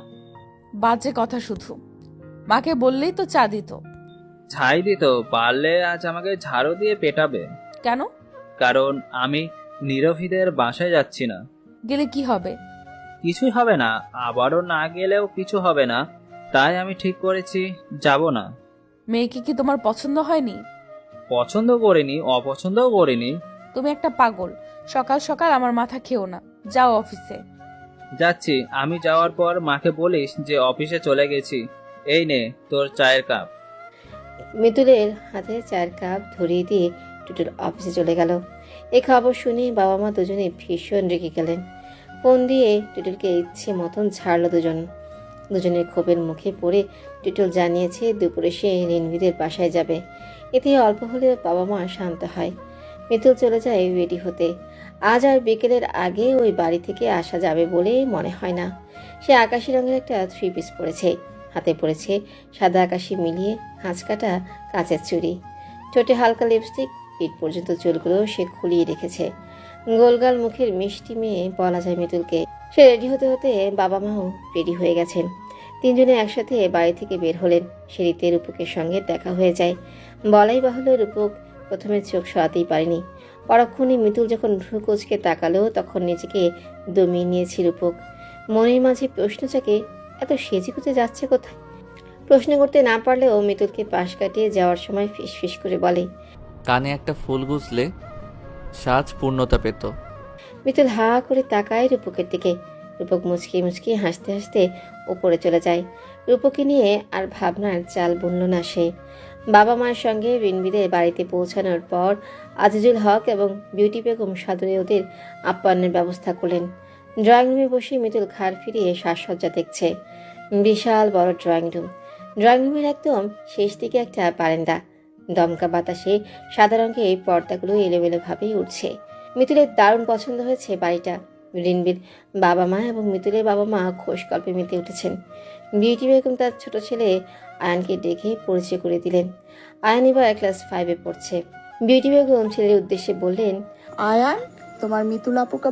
বাজে কথা শুধু। মাকে বললেই তো চা দিত। ছাই দিত, পারলে আজ আমাকে ঝাড়ু দিয়ে পেটাবে। কেন? কারণ আমি নীরবিদের বাসায় যাচ্ছি না। গেলে কি হবে? কিছুই হবে না, আবারও না গেলেও কিছু হবে না। তাই আমি ঠিক করেছি যাব না। মেয়েকে কি তোমার পছন্দ হয়নি? পছন্দ করিনি, অপছন্দও করিনি। তুমি একটা পাগল। সকাল সকাল আমার মাথা খেও না, যাও অফিসে। যাচ্ছি। আমি যাওয়ার পর মাকে বলিস যে অফিসে চলে গেছি। এই নে তোর চায়ের কাপ। মিতুলের হাতে চায়ের কাপ ধরিয়ে দিয়ে টুটুল অফিসে চলে গেল। এই খবর শুনে বাবা মা দুজনে ভীষণ রেগে গেলেন। ফোন দিয়ে টুটুলকে ইচ্ছে মতন ছাড়লো দুজনের ক্ষোভের মুখে পড়ে টুটুল জানিয়েছে দুপুরে সে রেনভিদের বাসায় যাবে। এতে অল্প হলেও বাবা মা শান্ত হয়। মিতুল চলে যায় রেডি হতে। আজ আর বিকেলের আগে ওই বাড়ি থেকে আসা যাবে বলে মনে হয় না। সে আকাশি রঙের একটা 3 পিস পরেছে। হাতে পড়েছে সাদা আকাশি মিলিয়ে হাঁচকাটা কাঁচের চুড়ি। ঠোঁটে হালকা লিপস্টিক, পিঠ পর্যন্ত চুলগুলো সে খুলিয়ে রেখেছে। গোলগাল মুখের মিষ্টি মেয়ে বলা যায় মিতুলকে। সে রেডি হতে হতে বাবা মাও রেডি হয়ে গেছেন। তিনজনে একসাথে বাড়ি থেকে বের হলেন। সিঁড়িতে রূপকের সঙ্গে দেখা হয়ে যায়। বলাই বাহুল্য রূপক প্রথমে চোখ সরাতেই পারেনি। পরক্ষণে মিতুল যখন ভ্রু কুঁচকে তাকালো তখন নিজেকে দমিয়ে নিয়েছে রূপক। মনের মাঝে প্রশ্ন জাগে, এত সেজে গুজে যাচ্ছে কোথায়? প্রশ্ন করতে না পারলেও মিতুলকে পাশ কাটিয়ে যাওয়ার সময় ফিসফিস করে বলে, কানে একটা ফুল গুজলে সাজ পূর্ণতা পেত। মিতুল হা করে তাকায় রূপকের দিকে। রূপক মুচকি মুচকি হাসতে হাসতে উপরে চলে যায়। রূপকে নিয়ে আর ভাবনার চাল বুনল না সে। বাবা মায়ের সঙ্গে বিনবিদের বাড়িতে পৌঁছানোর পর আজিজুল হক এবং বিউটি বেগম সাদরে ওদের আপ্যায়নের ব্যবস্থা করলেন। ড্রয়িং রুমে বসে মিতুল ঘাড় ফিরিয়ে সাজসজ্জা দেখছে। বিশাল বড় ড্রয়িং রুম। ড্রয়িং রুমের একদম শেষ দিকে একটা বারান্দা। দমকা বাতাসে সাদা রঙের পর্দাগুলো এলোমেলো ভাবেই উঠছে। মিতুলের দারুণ পছন্দ হয়েছে বাড়িটা। রিনবির বাবা মা এবং মিতুলের বাবা মা খোশ গল্পে মেতে উঠেছেন। বিউটি বেগম তার ছোট ছেলে আয়ানকে ডেকে পরিচয় করে দিলেন। আয়ান এবার ক্লাস 5-এ পড়ছে। বিউটি বেগম ছেলের উদ্দেশ্যে বললেন, আয়ান, তোমার মিতুল আপুকে